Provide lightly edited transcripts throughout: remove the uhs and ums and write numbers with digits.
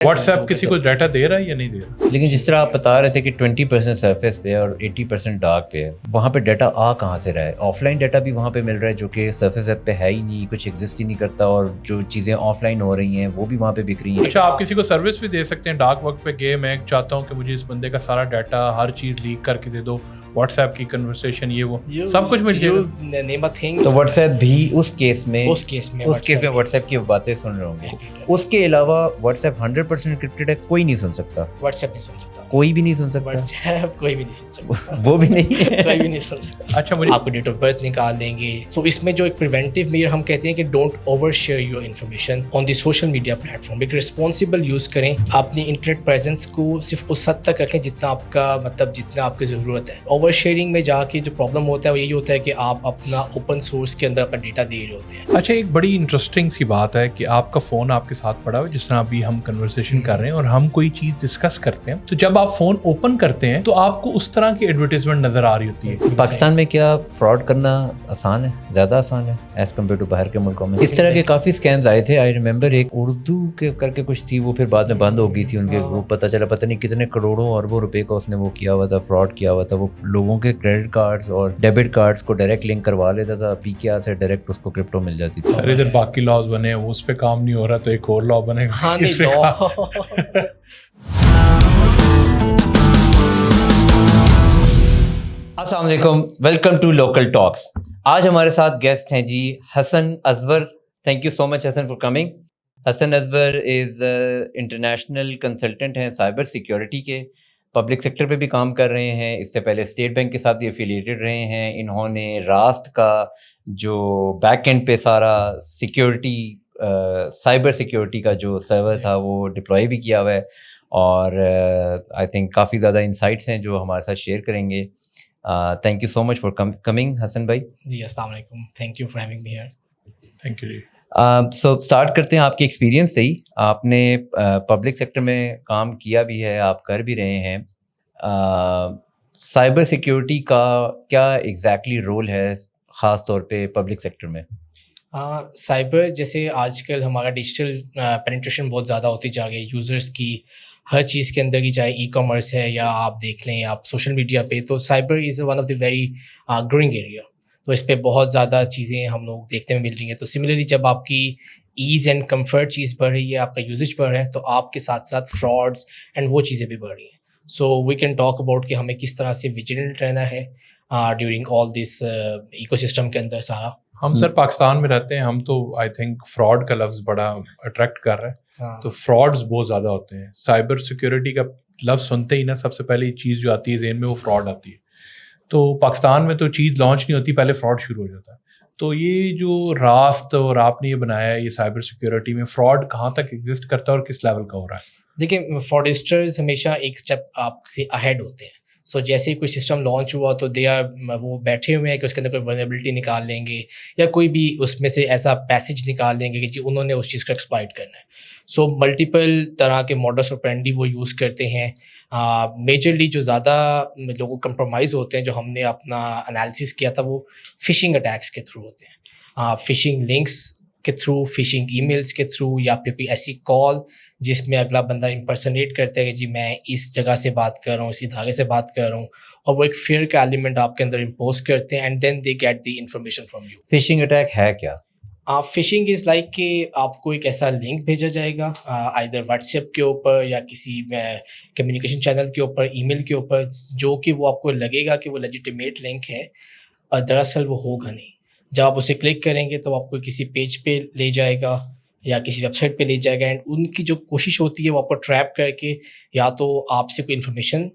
What's app کسی کو data دے رہا ہے یا نہیں دے رہا؟ لیکن جس طرح آپ بتا رہے تھے کہ 20% سرفیس پہ اور 80% ڈارک پہ ہے، وہاں پہ ڈیٹا آ کہاں سے رہا ہے؟ آف لائن ڈیٹا بھی وہاں پہ مل رہا ہے جو کہ سرفیس ایپ پہ ہے ہی نہیں، کچھ ایگزسٹ ہی نہیں کرتا، اور جو چیزیں آف لائن ہو رہی ہیں وہ بھی وہاں پہ بک رہی ہیں. اچھا، آپ کسی کو سروس بھی دے سکتے ہیں ڈارک وقت پہ کہ میں چاہتا ہوں کہ مجھے اس بندے کا سارا ڈیٹا ہر چیز لیک کر کے دے دو، واٹس ایپ کی کنورسیشن یہ وہ سب کچھ مل جائے گا. تو واٹس ایپ بھی اس کیس میں واٹس ایپ کی باتیں سن رہے ہوں گے. اس کے علاوہ واٹس ایپ 100% انکرپٹڈ ہے، کوئی نہیں سن سکتا. واٹس ایپ نہیں سن سکتا، کوئی بھی نہیں سن سکتا. واٹس ایپ کوئی بھی نہیں سن سکتا، وہ بھی نہیں ہے، کوئی بھی نہیں سن سکتا. اچھا، مجھے آپ کو ڈیٹ آف برتھ نکال دیں گے. سو اس میں جو ایک پریونٹیو میئر ہم کہتے ہیں کہ don't over share your information on the social media plate form. ایک رسپانسبل یوز کریں، اپنی انٹرنیٹ پریزنس کو صرف اس حد تک رکھیں جتنا آپ کا جتنا آپ کی ضرورت ہے. اوور شیئرنگ میں جا کے جو پرابلم ہوتا ہے وہ یہی ہوتا ہے کہ آپ اپنا اوپن سورس کے اندر اپنا ڈیٹا دے رہے ہوتے ہیں. اچھا، ایک بڑی انٹرسٹنگ سی بات ہے کہ آپ کا فون آپ کے ساتھ پڑا ہوا ہے، جس طرح ابھی ہم کنورسیشن کر رہے ہیں اور ہم کوئی چیز ڈسکس کرتے ہیں، تو جب آپ فون اوپن کرتے ہیں تو آپ کو اس طرح کی ایڈورٹیزمنٹ نظر آ رہی ہوتی ہے. پاکستان میں کیا فراڈ کرنا آسان ہے؟ زیادہ آسان ہے ایز کمپیئر ٹو باہر کے ملکوں میں؟ اس طرح کے کافی اسکیمز آئے تھے. آئی ریمبر ایک اردو کے کر کے کچھ تھی، وہ پھر بعد میں بند ہو گئی تھی ان کے. وہ پتہ چلا پتہ نہیں کتنے کروڑوں اربوں روپے کا اس نے وہ کیا ہوا تھا، فراڈ کیا ہوا تھا. وہ لوگوں کے کریڈٹ کارڈز اور ڈیبٹ کارڈز کو ڈائریکٹ لنک کروا لیتا تھا، پی کے آر سے ڈائریکٹ اس کو کرپٹو مل جاتی تھی. سر ادھر باقی لاز بنے ہیں، اس پہ کام نہیں ہو رہا تو ایک اور لا بنے گا. ہاں اس پہ السلام علیکم، ویلکم ٹو لوکل ٹاکس. آج ہمارے ساتھ گیسٹ ہیں جی Hasan Asghar. Thank you so much Hasan for coming. Hasan Asghar is international consultant ہیں سائبر سیکیورٹی کے، پبلک سیکٹر پہ بھی کام کر رہے ہیں. اس سے پہلے اسٹیٹ بینک کے ساتھ بھی افیلیٹڈ رہے ہیں. انہوں نے راست کا جو بیک اینڈ پہ سارا سیکیورٹی سائبر سیکیورٹی کا جو سرور تھا وہ ڈپلوائے بھی کیا ہوا ہے، اور آئی تھنک کافی زیادہ انسائٹس ہیں جو ہمارے ساتھ شیئر کریں گے. Thank you so much for coming Hasan بھائی. جی السلام علیکم، thank you for having me here. Thank you جی. سو اسٹارٹ کرتے ہیں آپ کے ایکسپیرینس سے ہی. آپ نے پبلک سیکٹر میں کام کیا بھی ہے، آپ کر بھی رہے ہیں. سائبر سیکیورٹی کا کیا ایگزیکٹلی رول ہے خاص طور پہ پبلک سیکٹر میں؟ سائبر جیسے آج کل ہمارا ڈیجیٹل پینیٹریشن بہت زیادہ ہوتی جا رہی ہے یوزرس کی ہر چیز کے اندر کی، چاہے ای کامرس ہے یا آپ دیکھ لیں آپ سوشل میڈیا پہ، تو cyber is one of the very growing area. تو اس پہ بہت زیادہ چیزیں ہم لوگ دیکھنے میں مل رہی ہیں. تو سملرلی جب آپ کی ایز اینڈ کمفرٹ چیز بڑھ رہی ہے، آپ کا یوزیج بڑھ رہا ہے، تو آپ کے ساتھ ساتھ فراڈس اینڈ وہ چیزیں بھی بڑھ رہی ہیں. سو وی کین ٹاک اباؤٹ کہ ہمیں کس طرح سے ویجیلنٹ رہنا ہے ڈیورنگ آل دس ایکو سسٹم کے اندر سارا. ہم سر پاکستان میں رہتے ہیں، ہم تو آئی تھنک فراڈ کا لفظ بڑا اٹریکٹ کر رہا ہے. تو فراڈز بہت زیادہ ہوتے ہیں. سائبر سیکیورٹی کا لفظ سنتے ہی نا سب سے پہلی چیز جو آتی ہے ذہن میں وہ فراڈ آتی ہے. تو پاکستان میں تو چیز لانچ نہیں ہوتی، پہلے فراڈ شروع ہو جاتا ہے. تو یہ جو راست اور آپ نے یہ بنایا ہے، یہ سائبر سیکیورٹی میں فراڈ کہاں تک ایگزسٹ کرتا ہے اور کس لیول کا ہو رہا ہے؟ دیکھیں، فراڈسٹرز ہمیشہ ایک اسٹیپ آپ سے اہیڈ ہوتے ہیں. سو جیسے ہی کوئی سسٹم لانچ ہوا تو وہ بیٹھے ہوئے ہیں کہ اس کے اندر کوئی ولنریبلٹی نکال لیں گے یا کوئی بھی اس میں سے ایسا پیسج نکال دیں گے کہ جی انہوں نے اس چیز کو ایکسپلائٹ کرنا ہے. سو ملٹیپل طرح کے ماڈس آپرینڈی وہ یوز کرتے ہیں. میجرلی جو زیادہ لوگوں کمپرومائز ہوتے ہیں، جو ہم نے اپنا انالیسس کیا تھا، وہ فشنگ اٹیکس کے تھرو ہوتے ہیں. فشنگ لنکس کے تھرو، فشنگ ای میلس کے تھرو، یا پھر کوئی ایسی کال جس میں اگلا بندہ امپرسنیٹ کرتا ہے کہ جی میں اس جگہ سے بات کر رہا ہوں، اسی دھاگے سے بات کر رہا ہوں، اور وہ ایک فیئر کا ایلیمنٹ آپ کے اندر امپوز کرتے ہیں and then they get the information from you. Phishing attack ہے کیا؟ فشنگ از لائک کہ آپ کو ایک ایسا لنک بھیجا جائے گا آئدر واٹس ایپ کے اوپر یا کسی کمیونیکیشن چینل کے اوپر، ای میل کے اوپر، جو کہ وہ آپ کو لگے گا کہ وہ لیجیٹیمیٹ لنک ہے، اور دراصل وہ ہوگا نہیں. جب آپ اسے کلک کریں گے تو آپ کو کسی پیج پہ لے جائے گا یا کسی ویب سائٹ پہ لے جائے گا، اینڈ ان کی جو کوشش ہوتی ہے وہ آپ کو ٹریپ کر کے یا تو آپ سے کوئی انفارمیشن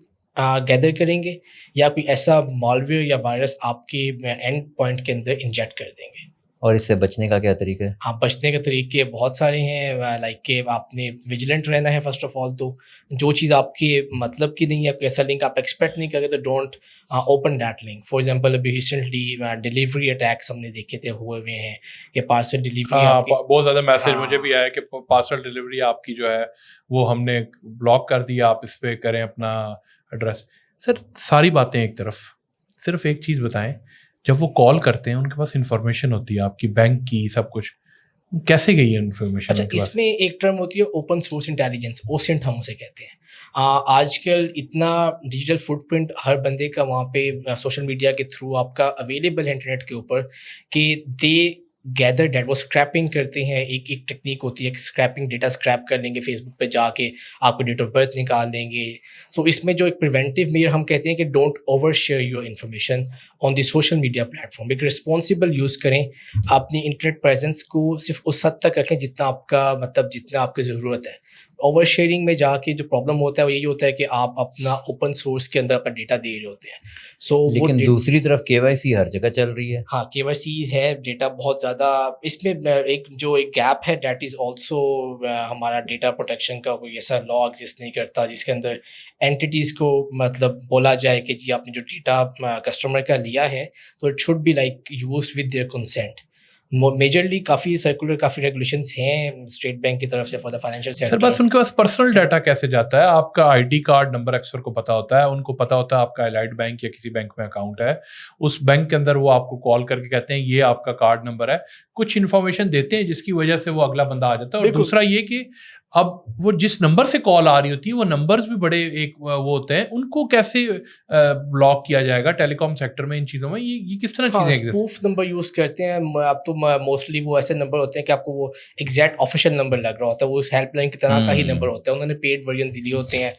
گیدر کریں گے یا کوئی ایسا مالویئر یا وائرس آپ کے اینڈ پوائنٹ کے اندر انجیکٹ کر دیں گے. اور اس سے بچنے کا کیا طریقہ ہے؟ آپ بچنے کے طریقے بہت سارے ہیں. لائک کہ آپ نے ویجیلنٹ رہنا ہے فرسٹ آف آل. تو جو چیز آپ کے مطلب کی نہیں ہے، کوئی ایسا لنک آپ ایکسپیکٹ نہیں کریں تو don't open that link. For example ابھی ریسنٹلی ڈیلیوری اٹیکس ہم نے دیکھے تھے ہوئے ہیں کہ پارسل ڈیلیوری، بہت زیادہ میسج مجھے بھی آیا کہ پارسل ڈیلیوری آپ کی جو ہے وہ ہم نے بلاک کر دیا، آپ اس پہ کریں اپنا ایڈریس. سر ساری باتیں ایک طرف، صرف ایک چیز بتائیں، جب وہ کال کرتے ہیں ان کے پاس انفارمیشن ہوتی ہے آپ کی بینک کی، سب کچھ، कैसे गई है इन्फॉर्मेशन? अच्छा, इसमें एक टर्म होती है ओपन सोर्स इंटेलिजेंस, ओसेंट हम उसे कहते हैं। आजकल इतना डिजिटल फुटप्रिंट हर बंदे का वहाँ पे सोशल मीडिया के थ्रू आपका अवेलेबल है इंटरनेट के ऊपर, कि दे गैदर डेट, वो स्क्रैपिंग करते हैं। एक एक टेक्निक होती है कि स्क्रैपिंग, डेटा स्क्रैप कर लेंगे, फेसबुक पे जाके आपको डेट ऑफ बर्थ निकाल लेंगे। तो इसमें जो एक प्रिवेंटिव मेजर हम कहते हैं कि don't over share your information on the social media platform. एक रिस्पॉन्सिबल यूज़ करें, अपनी इंटरनेट प्रेजेंस को सिर्फ उस हद तक रखें जितना आपका मतलब जितना आपकी ज़रूरत है। ओवर शेयरिंग में जाके जो प्रॉब्लम होता है वो यही होता है कि आप अपना ओपन सोर्स के अंदर अपना डेटा दे रहे होते हैं। लेकिन दूसरी तरफ केवाईसी हर जगह चल रही है। हाँ, केवाईसी है, डेटा बहुत ज़्यादा इसमें एक गैप है, दैट इज़ ऑल्सो हमारा डेटा प्रोटेक्शन का कोई ऐसा लॉ एग्जिस्ट नहीं करता जिसके अंदर एंटिटीज़ को मतलब बोला जाए कि जी आपने जो डेटा कस्टमर का लिया है तो it should be like used with their consent. Majorly काफ़ी सर्कुलर, काफ़ी रेगुलेशंस हैं स्टेट बैंक की तरफ से for the financial sector. Sir बस उनके पास पर्सनल डाटा कैसे जाता है? आपका आईडी कार्ड नंबर अक्सर को पता होता है, उनको पता होता है आपका एलाइड बैंक या किसी बैंक में अकाउंट है, उस बैंक के अंदर वो आपको कॉल करके कहते हैं ये आपका कार्ड नंबर है, कुछ इन्फॉर्मेशन देते हैं जिसकी वजह से वो अगला बंदा आ जाता है। और दूसरा ये कि अब वो जिस नंबर से कॉल आ रही होती है वो नंबर्स भी बड़े एक वो होते हैं, उनको कैसे ब्लॉक किया जाएगा टेलीकॉम सेक्टर में इन चीज़ों में? ये किस तरह चीज़ें एग्जिस्ट? स्पूफ नंबर यूज़ करते हैं अब तो मोस्टली वो ऐसे नंबर होते हैं कि आपको वो एग्जैक्ट ऑफिशियल नंबर लग रहा होता है, वो उस हेल्पलाइन की तरह का ही नंबर होता है। उन्होंने पेड वर्जन लिए होते हैं,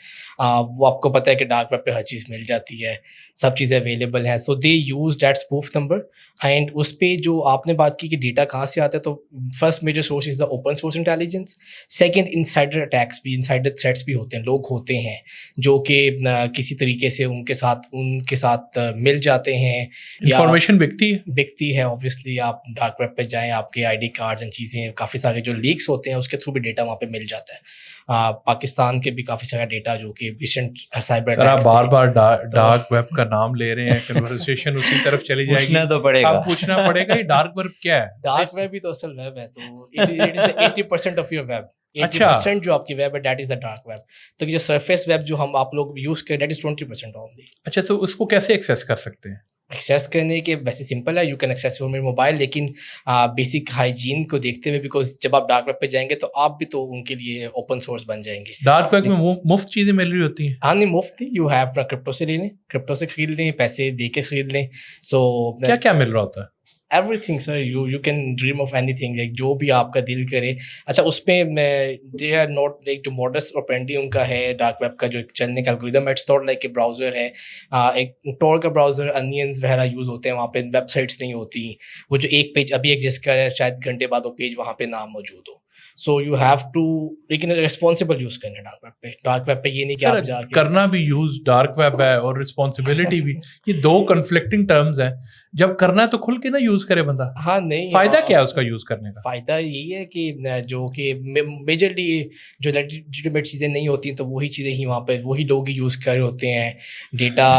वो आपको पता है कि डार्क वेब पे हर चीज़ मिल जाती है, सब चीज़ें अवेलेबल हैं। So they use that spoof number and उस पर जो आपने बात की कि डेटा कहाँ से आता है, तो first major source is the open source intelligence. Second, insider attacks भी, इनसाइडर थ्रेट्स भी होते हैं। लोग होते हैं जो कि किसी तरीके से उनके साथ मिल जाते हैं, इंफॉर्मेशन बिकती है। ऑब्वियसली आप डार्क वेब पे जाएं, आपके आईडी कार्ड्स एंड चीज़ें, काफ़ी सारे जो लीक्स होते हैं उसके थ्रू भी डेटा वहाँ पे मिल जाता है। पाकिस्तान के भी काफ़ी सारा डेटा जो कि रिसेंट साइबर अटैक्स, बार डार्क वेब का नाम ले रहे हैं, कन्वर्सेशन उसी तरफ चली जाएगी। पूछना तो पड़ेगा, आप पूछना पड़ेगा ये डार्क वेब क्या है? डार्क वेब भी तो असल वेब है, तो it is the 80% of your web. 80% जो आपकी वेब है that is the dark web. तो जो सरफेस वेब जो आप लोग यूज करें दैट इज 20% ओनली। अच्छा, तो उसको कैसे एक्सेस कर सकते हैं? एक्सेस करने के वैसे सिंपल है, you can access your mobile, लेकिन बेसिक हाइजीन को देखते हुए, बिकॉज जब आप डार्क वेब पे जाएंगे तो आप भी तो उनके लिए ओपन सोर्स बन जाएंगे। डार्क वेब में मुफ्त चीज़ें मिल रही होती हैं? हाँ, नहीं मुफ्त ही, यू हैव क्रिप्टो से ले लें, क्रिप्टो से खरीद लें, पैसे दे के खरीद लें। सो क्या क्या मिल रहा होता है? Everything sir, you can dream of anything, like जो भी आपका दिल करे। अच्छा, उसमें दे आर नॉट लाइक जो मॉडस ऑपरेंडी उनका है डार्क वेब का जो चलने का algorithm, it's not like a browser है, एक टॉर का ब्राउज़र, अनियंस वगैरह यूज़ होते हैं वहाँ पे, वेबसाइट्स नहीं होती। वो जो एक पेज अभी एग्जिस्ट कर रहा है, शायद घंटे बाद वो पेज वहाँ पे ना मौजूद हो। सो यू हैव टू, लेकिन रिस्पॉन्सिबल यूज़ करना डार्क वेब पे। डार्क वेब पे ये नहीं कि आप जाके करना भी यूज डार्क वेब है और रिस्पॉन्सिबिलिटी भी, ये दो कन्फ्लिक्टिंग टर्म्स हैं। जब करना है तो खुल के ना यूज करे बंदा। हाँ, नहीं, फायदा क्या है उसका यूज करने का? फ़ायदा यही है कि जो कि मेजरली जो लेजिटिमेट चीज़ें नहीं होती तो वही चीज़ें ही वहाँ पे वही लोग ही यूज़ कर रहे होते हैं। डेटा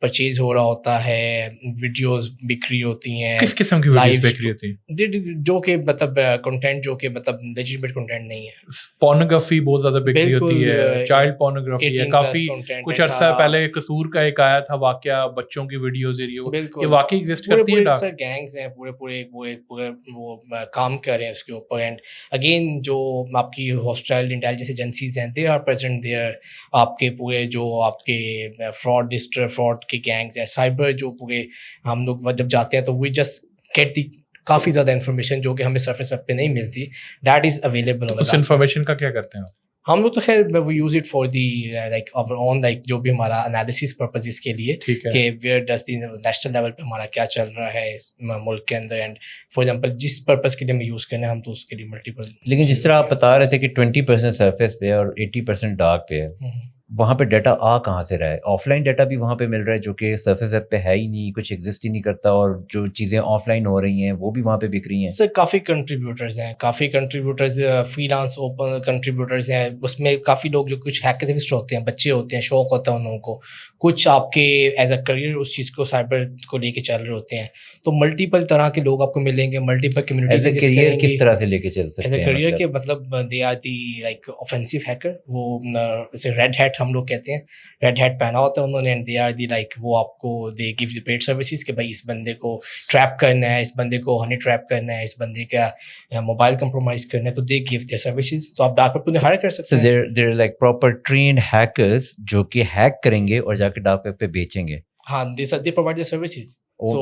परचेज हो रहा होता है, वीडियोस बिक्री होती हैं। किस किस्म की वीडियोस बिक्री होती हैं? जो कि मतलब कंटेंट जो कि मतलब लेजिटिमेट कंटेंट नहीं है। पोर्नोग्राफी बहुत ज्यादा बिक्री होती है, चाइल्ड पोर्नोग्राफी है काफी। कुछ अर्सा पहले कसूर का एक आया था वाकया, बच्चों की वीडियोस ये वाकई एग्जिस्ट करती है। सर गैंग्स हैं पूरे वो काम कर रहे हैं उसके ऊपर। एंड अगेन जो आपकी हॉस्टाइल इंटेलिजेंस एजेंसीज हैं, दे आर प्रेजेंट देयर। आपके पूरे जो आपके फ्रॉड के गैंग्स हैं, साइबर जो पूरे हम लोग जब जाते हैं तो वी जस्ट गेट दी काफ़ी ज़्यादा इन्फॉर्मेशन जो कि हमें सरफेस वेब पे नहीं मिलती, दैट इज़ अवेलेबल। उस इन्फॉर्मेशन का क्या करते हैं हम लोग? तो खैर we use it for the like our own, like जो भी हमारा एनालिसिस पर्पसेस के लिए कि where does the national level पे हमारा क्या चल रहा है इस मुल्क के अंदर। एंड फॉर एग्जांपल जिस पर्पस के लिए हम यूज़ करना है हम तो उसके लिए मल्टीपल। लेकिन जिस तरह आप बता रहे थे कि 20% सरफेस पे और 80% डार्क पे है, वहाँ पे डाटा आ कहाँ से रहा है? ऑफलाइन डाटा भी वहाँ पे मिल रहा है जो कि सरफेस वेब पे है ही नहीं, कुछ एग्जिस्ट ही नहीं करता, और जो चीज़ें ऑफलाइन हो रही हैं वो भी वहाँ पे बिक रही हैं। सर काफ़ी कंट्रीब्यूटर्स फ्रीलांस ओपन कंट्रीब्यूटर्स हैं, उसमें काफ़ी लोग जो कुछ हैकरिस्ट होते हैं, बच्चे होते हैं, शौक होता है उन लोगों को, कुछ आपके एज अ करियर उस चीज़ को साइबर को लेके चल रहे होते हैं। तो मल्टीपल तरह के लोग आपको मिलेंगे, multiple community. As a career किस तरह से लेके चल सकते हैं? एज अ करियर के मतलब they are the like offensive hacker, वो जैसे रेड हैट हम लोग कहते हैं, रेड हैट पहना होता है उन्होंने, and they are the like वो आपको they give you paid services कि भाई इस बंदे को ट्रैप करना है, इस बंदे को हनी ट्रैप करना है, इस बंदे का मोबाइल कंप्रोमाइज करना है, तो दे गिव देयर सर्विसेज. तो आप डार्क वेब पे हायर कर सकते So हैं. they're like proper trained hackers जो कि हैक करेंगे और जाके डार्क वेब पे बेचेंगे. हाँ, they provide their services.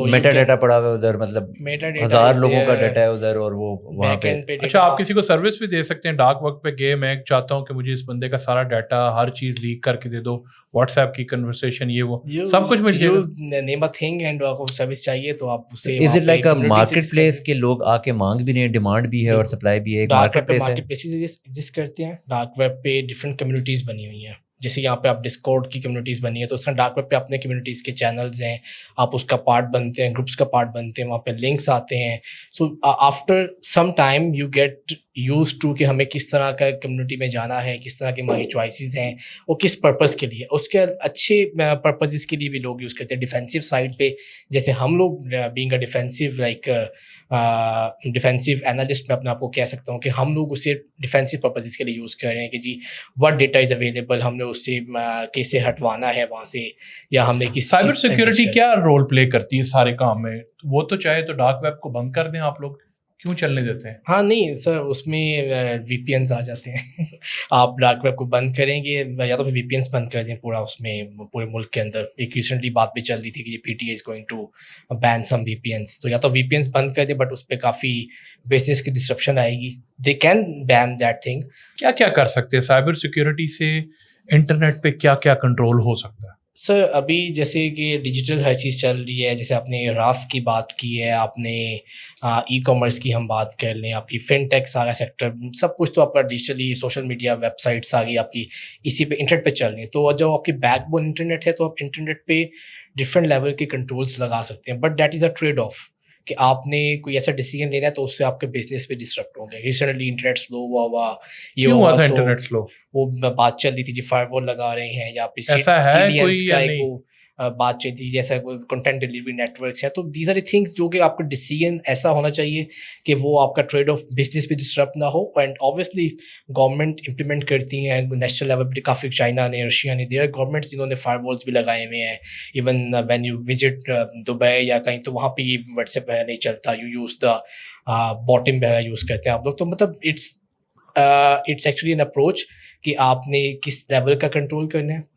Meta data पड़ा हुआ है उधर, मतलब Metadata हजार is लोगों का there, डाटा है उधर और वो वहाँ पे. backend पे अच्छा, data. आप किसी को सर्विस भी दे सकते हैं डार्क वेब पे कि मैं चाहता हूँ कि मुझे इस बंदे का सारा डाटा हर चीज लीक करके दे दो, व्हाट्सएप की कन्वर्सेशन ये वो सब कुछ मिल जाएगा. You name a thing and आपको सर्विस चाहिए तो आप उसे Is it like a marketplace के लोग आके मांग भी रहे हैं, डिमांड भी है और सप्लाई भी है, एक डार्क वेब पे मार्केटप्लेस है? मार्केटप्लेसेस एग्जिस्ट करते हैं. डार्क वेब पे डिफरेंट कम्युनिटीज बनी हुई हैं. जैसे यहाँ पे आप डिस्कॉर्ड की कम्युनिटीज़ बनी है, तो उस तरह डार्क वेब पे अपने कम्युनिटीज़ के चैनल्स हैं, आप उसका पार्ट बनते हैं, ग्रुप्स का पार्ट बनते हैं, वहाँ पे लिंक्स आते हैं. So after some time you get used to कि हमें किस तरह का कम्युनिटी में जाना है, किस तरह की हमारी चॉइसेस हैं और किस पर्पज़ के लिए. उसके अच्छे पर्पज़ के लिए भी लोग यूज़ करते हैं. डिफेंसिव साइड पे जैसे हम लोग being a defensive defensive analyst मैं अपने आप को कह सकता हूँ कि हम लोग उसे डिफेंसिव पर्पज़ के लिए यूज़ कर रहे हैं कि जी व्हाट डेटा इज़ अवेलेबल, हमने उससे कैसे हटवाना है वहाँ से, या हमने किस साइबर सिक्योरिटी क्या रोल प्ले करती है सारे काम में? वो तो चाहे तो डार्क वेब को बंद कर दें आप लोग, क्यों चलने देते हैं? हाँ नहीं सर, उसमें VPNs आ जाते हैं. आप डार्क वेब को बंद करेंगे या तो फिर VPNs बंद कर दें पूरा उसमें, पूरे मुल्क के अंदर. एक रिसेंटली बात भी चल रही थी कि PTA is going to ban some VPNs. तो या तो VPNs बंद कर दें, बट उस पर काफ़ी बिजनेस की डिस्ट्रप्शन आएगी. They can ban that thing. क्या क्या कर सकते हैं साइबर सिक्योरिटी से? इंटरनेट पे क्या क्या कंट्रोल हो सकता है? सर अभी जैसे कि डिजिटल हर चीज़ चल रही है, जैसे आपने रास की बात की है, आपने ई कॉमर्स की हम बात कर लें, आपकी फिनटेक सारा सेक्टर सब कुछ तो आपका डिजिटली, सोशल मीडिया वेबसाइट्स आ गई आपकी इसी पे इंटरनेट पे चल रही है. तो जो आपकी बैकबोन इंटरनेट है, तो आप इंटरनेट पे डिफरेंट लेवल के कंट्रोल्स लगा सकते हैं, but that is a trade off कि आपने कोई ऐसा डिसीजन लेना है तो उससे आपके बिजनेस पे डिस्टर्ब होंगे. रिसेंटली इंटरनेट स्लो हुआ ये क्यों हुआ था तो इंटरनेट स्लो? वो बात चल रही थी जी फायरवॉल लगा रहे हैं, या फिर ऐसा है CDNs कोई का या एक नहीं? वो बात चल थी, जैसा कोई कंटेंट डिलीवरी नेटवर्क्स हैं. तो दीज आर द थिंग्स जो कि आपका डिसीजन ऐसा होना चाहिए कि वो आपका ट्रेड ऑफ बिजनेस पे डिस्टर्ब ना हो. एंड ऑब्वियसली गवर्नमेंट इंप्लीमेंट करती हैं नेशनल लेवल पे, काफ़ी चाइना ने, रशिया ने, देयर गवर्नमेंट्स जिन्होंने फायरवॉल्स भी लगाए हुए हैं. Even when you visit Dubai या कहीं, तो वहाँ पे ये व्हाट्सएप वगैरह नहीं चलता, यू यूज़ द बॉटम वगैरह यूज़ करते हैं आप लोग. तो मतलब इट्स एक्चुअली एन अप्रोच कि आपने किस लेवल का कंट्रोल करना है.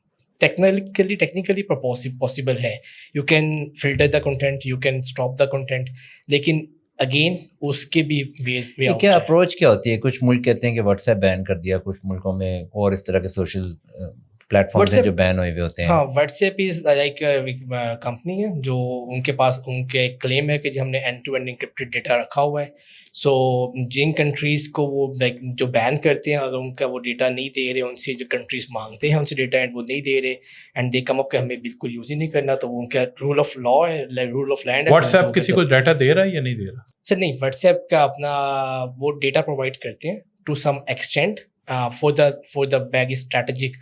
टेक्निकली पॉसिबल है, you can filter the content, you can stop the content, लेकिन अगेन उसके भी वेज वे क्या अप्रोच क्या होती है? कुछ मुल्क कहते हैं कि व्हाट्सएप बैन कर दिया, कुछ मुल्कों में और इस तरह के सोशल प्लेटफॉर्म्स हैं जो बैन हुए हुए होते हैं. हाँ, व्हाट्सएप इज लाइक कंपनी है जो उनके पास उनके क्लेम है कि जी हमने end to end encrypted data रखा हुआ है. सो जिन कंट्रीज़ को वो लाइक जो बैन करते हैं, अगर उनका वो डेटा नहीं दे रहे, उनसे जो कंट्रीज़ मांगते हैं उनसे डेटा एंड वो नहीं दे रहे, एंड दे कम अप कि हमें बिल्कुल यूज़ ही नहीं करना, तो वो उनका रूल ऑफ लॉ है, रूल ऑफ लैंड है. व्हाट्सएप किसी को डाटा दे रहा है या नहीं दे रहा? सर नहीं, व्हाट्सएप का अपना वो डेटा प्रोवाइड करते हैं to some extent for the bag strategic.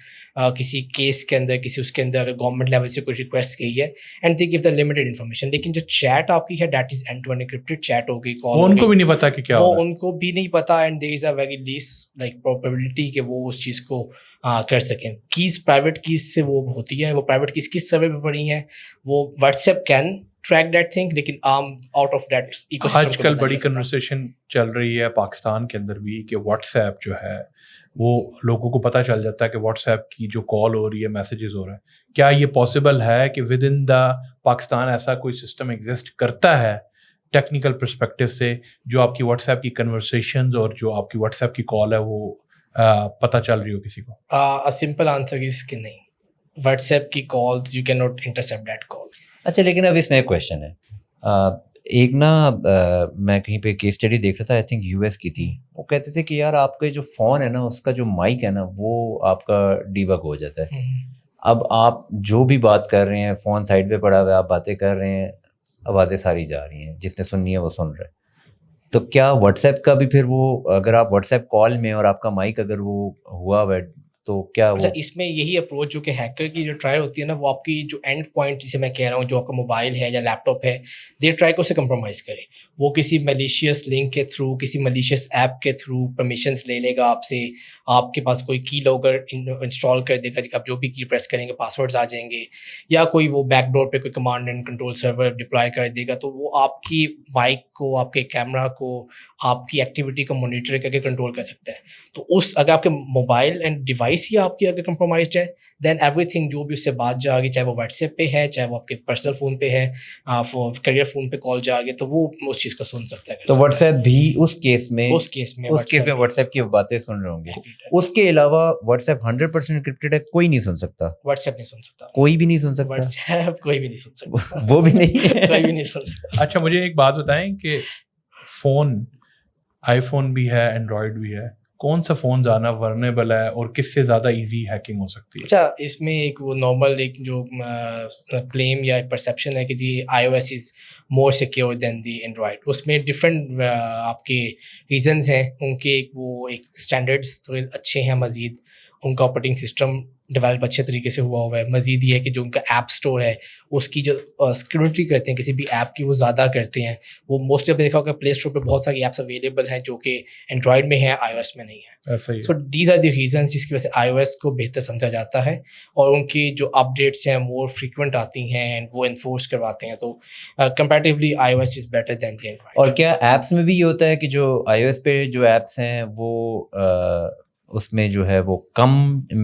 किसी केस के अंदर, किसी उसके अंदर अगर गवर्नमेंट लेवल से कोई रिक्वेस्ट की है, and they give the limited information. लेकिन जो चैट आपकी है, that is end to end encrypted chat हो गई, कॉल वो उनको भी नहीं पता कि क्या वो हो रहा है. उनको भी नहीं पता, and there is a very least like probability कि वो उस चीज़ को कर सकें. कीज प्राइवेट कीज से वो होती है, वो प्राइवेट कीज किस सर्वे पे पड़ी हैं, वो WhatsApp can track that thing, लेकिन आउट ऑफ दैट इकोसिस्टम. आजकल बड़ी कन्वर्सेशन चल रही है पाकिस्तान के अंदर भी कि व्हाट्सएप जो है वो लोगों को पता चल जाता है कि व्हाट्सएप की जो कॉल हो रही है, मैसेजेस हो रहे हैं. क्या ये पॉसिबल है कि विद इन द पाकिस्तान ऐसा कोई सिस्टम एग्जिस्ट करता है टेक्निकल पर्सपेक्टिव से, जो आपकी व्हाट्सएप की कन्वर्सेशंस और जो आपकी व्हाट्सएप की कॉल है वो पता चल रही हो किसी को? अ सिंपल आंसर इज कि नहीं, व्हाट्सएप की calls you can not intercept that call. अच्छा, लेकिन अब इसमें एक क्वेश्चन है. एक ना मैं कहीं पे केस स्टडी देख रहा था, आई थिंक US की थी. वो कहते थे कि यार आपके जो फ़ोन है ना, उसका जो माइक है ना, वो आपका डीबग हो जाता है. अब आप जो भी बात कर रहे हैं, फ़ोन साइड पे पड़ा हुआ है, आप बातें कर रहे हैं, आवाज़ें सारी जा रही हैं, जिसने सुननी है वो सुन रहा है. तो क्या व्हाट्सएप का भी फिर वो, अगर आप व्हाट्सएप कॉल में और आपका माइक अगर वो हुआ हुआ है تو کیا اچھا وہ اس میں یہی اپروچ جو کہ ہیکر کی جو ٹرائی ہوتی ہے نا وہ آپ کی جو اینڈ پوائنٹ جسے میں کہہ رہا ہوں جو آپ کا موبائل ہے یا لیپ ٹاپ ہے دے ٹرائی کو اسے کمپرومائز کرے. وہ کسی ملیشیس لنک کے تھرو کسی ملیشیس ایپ کے تھرو پرمیشنس لے لے گا آپ سے, آپ کے پاس کوئی کی لاگر انسٹال کر دے گا, آپ جو بھی کی پریس کریں گے پاسورڈز آ جائیں گے, یا کوئی وہ بیک ڈور پہ کوئی command and control server deploy کر دے گا تو وہ آپ کی مائک کو, آپ کے کیمرہ کو, آپ کی ایکٹیویٹی کو مانیٹر کر کے کنٹرول کر سکتا ہے. تو اس اگر آپ کے موبائل اینڈ ڈیوائس ہی آپ کی اگر کمپرومائزڈ ہے دین ایوری تھنگ جو بھی اس سے بات جا گی, چاہے وہ واٹس ایپ پہ ہے, چاہے وہ آپ کے پرسنل فون پہ ہے, کریئر فون پہ کال جا گی, تو وہ اس چیز کو سن سکتا ہے. تو واٹس ایپ بھی اس کیس میں واٹس ایپ کی باتیں سن رہے ہوں گے. اس کے علاوہ واٹس ایپ 100% انکرپٹڈ ہے, کوئی نہیں سن سکتا. واٹس ایپ نہیں سن سکتا, کوئی بھی نہیں سن سکتا. واٹس ایپ کوئی بھی نہیں سن سکتا, وہ بھی نہیں ہے, کوئی بھی نہیں سن سکتا. اچھا مجھے ایک بات بتائیں کہ فون, آئی فون بھی ہے, اینڈرائڈ بھی ہے, کون سا فون زیادہ ورنیبل ہے اور کس سے زیادہ ایزی ہیکنگ ہو سکتی ہے؟ اچھا اس میں ایک وہ نارمل ایک جو کلیم یا ایک پرسیپشن ہے کہ جی I O S is more secure than the Android. اس میں ڈفرینٹ آپ کے ریزنز ہیں, ان کے وہ ایک اسٹینڈرڈس تھوڑے اچھے ہیں, مزید ان کا آپریٹنگ سسٹم ڈیولپ اچھے طریقے سے ہوا ہے. مزید یہ ہے کہ جو ان کا ایپ اسٹور ہے اس کی جو سیکورٹی کرتے ہیں کسی بھی ایپ کی وہ زیادہ کرتے ہیں. وہ موسٹلی آپ نے دیکھا ہوگا پلے اسٹور پہ بہت ساری ایپس اویلیبل ہیں جو کہ اینڈرائڈ میں ہیں, آئی او ایس میں نہیں ہے. So these are the reasons جس کی وجہ سے آئی او ایس کو بہتر سمجھا جاتا ہے, اور ان کی جو اپڈیٹس ہیں مور فریکوینٹ آتی ہیں اینڈ وہ انفورس کرواتے ہیں. تو comparatively I O S is better than the Android. اور کیا ایپس میں بھی یہ ہوتا ہے کہ جو آئی او ایس پہ جو ایپس ہیں وہ اس میں جو ہے وہ کم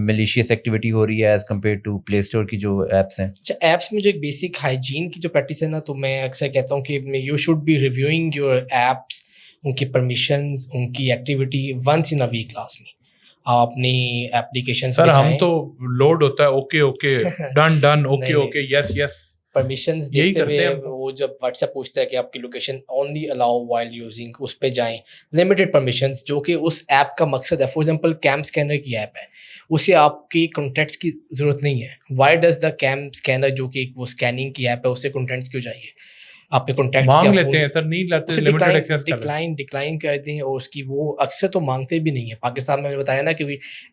ملیشیس ایکٹیویٹی ہو رہی ہے as compare to play store کی جو ایپس ہیں؟ اچھا ایپس میں جو ایک بیسک ہائیجین کی جو پریکٹس ہے نا, تو میں اکثر کہتا ہوں کہ you should be reviewing your apps, ان کی پرمیشنز, ان کی activity once in a week لازمی. آپ اپنی ایپلیکیشن سر ہم تو لوڈ ہوتا ہے okay okay done done okay okay yes yes permissions دیتے ہوئے وہ جب واٹس ایپ پوچھتا ہے کہ آپ کی location only allow while using, اس پہ جائیں لمیٹڈ پرمیشنز جو کہ اس ایپ کا مقصد ہے. فار ایگزامپل کیم اسکینر کی ایپ ہے, اسے آپ کی کنٹینٹس کی ضرورت نہیں ہے. Why does the came scanner جو کہ وہ اسکیننگ کی ایپ ہے اسے کنٹینٹس کیوں چاہیے؟ آپ کے کانٹیکٹس مانگ لیتے ہیں سر, نہیں لیتے, لمیٹڈ ایکسیس ڈکلائن کر دیں, اور اس کی وہ اکثر تو مانگتے بھی نہیں ہیں. پاکستان میں نے بتایا نا کہ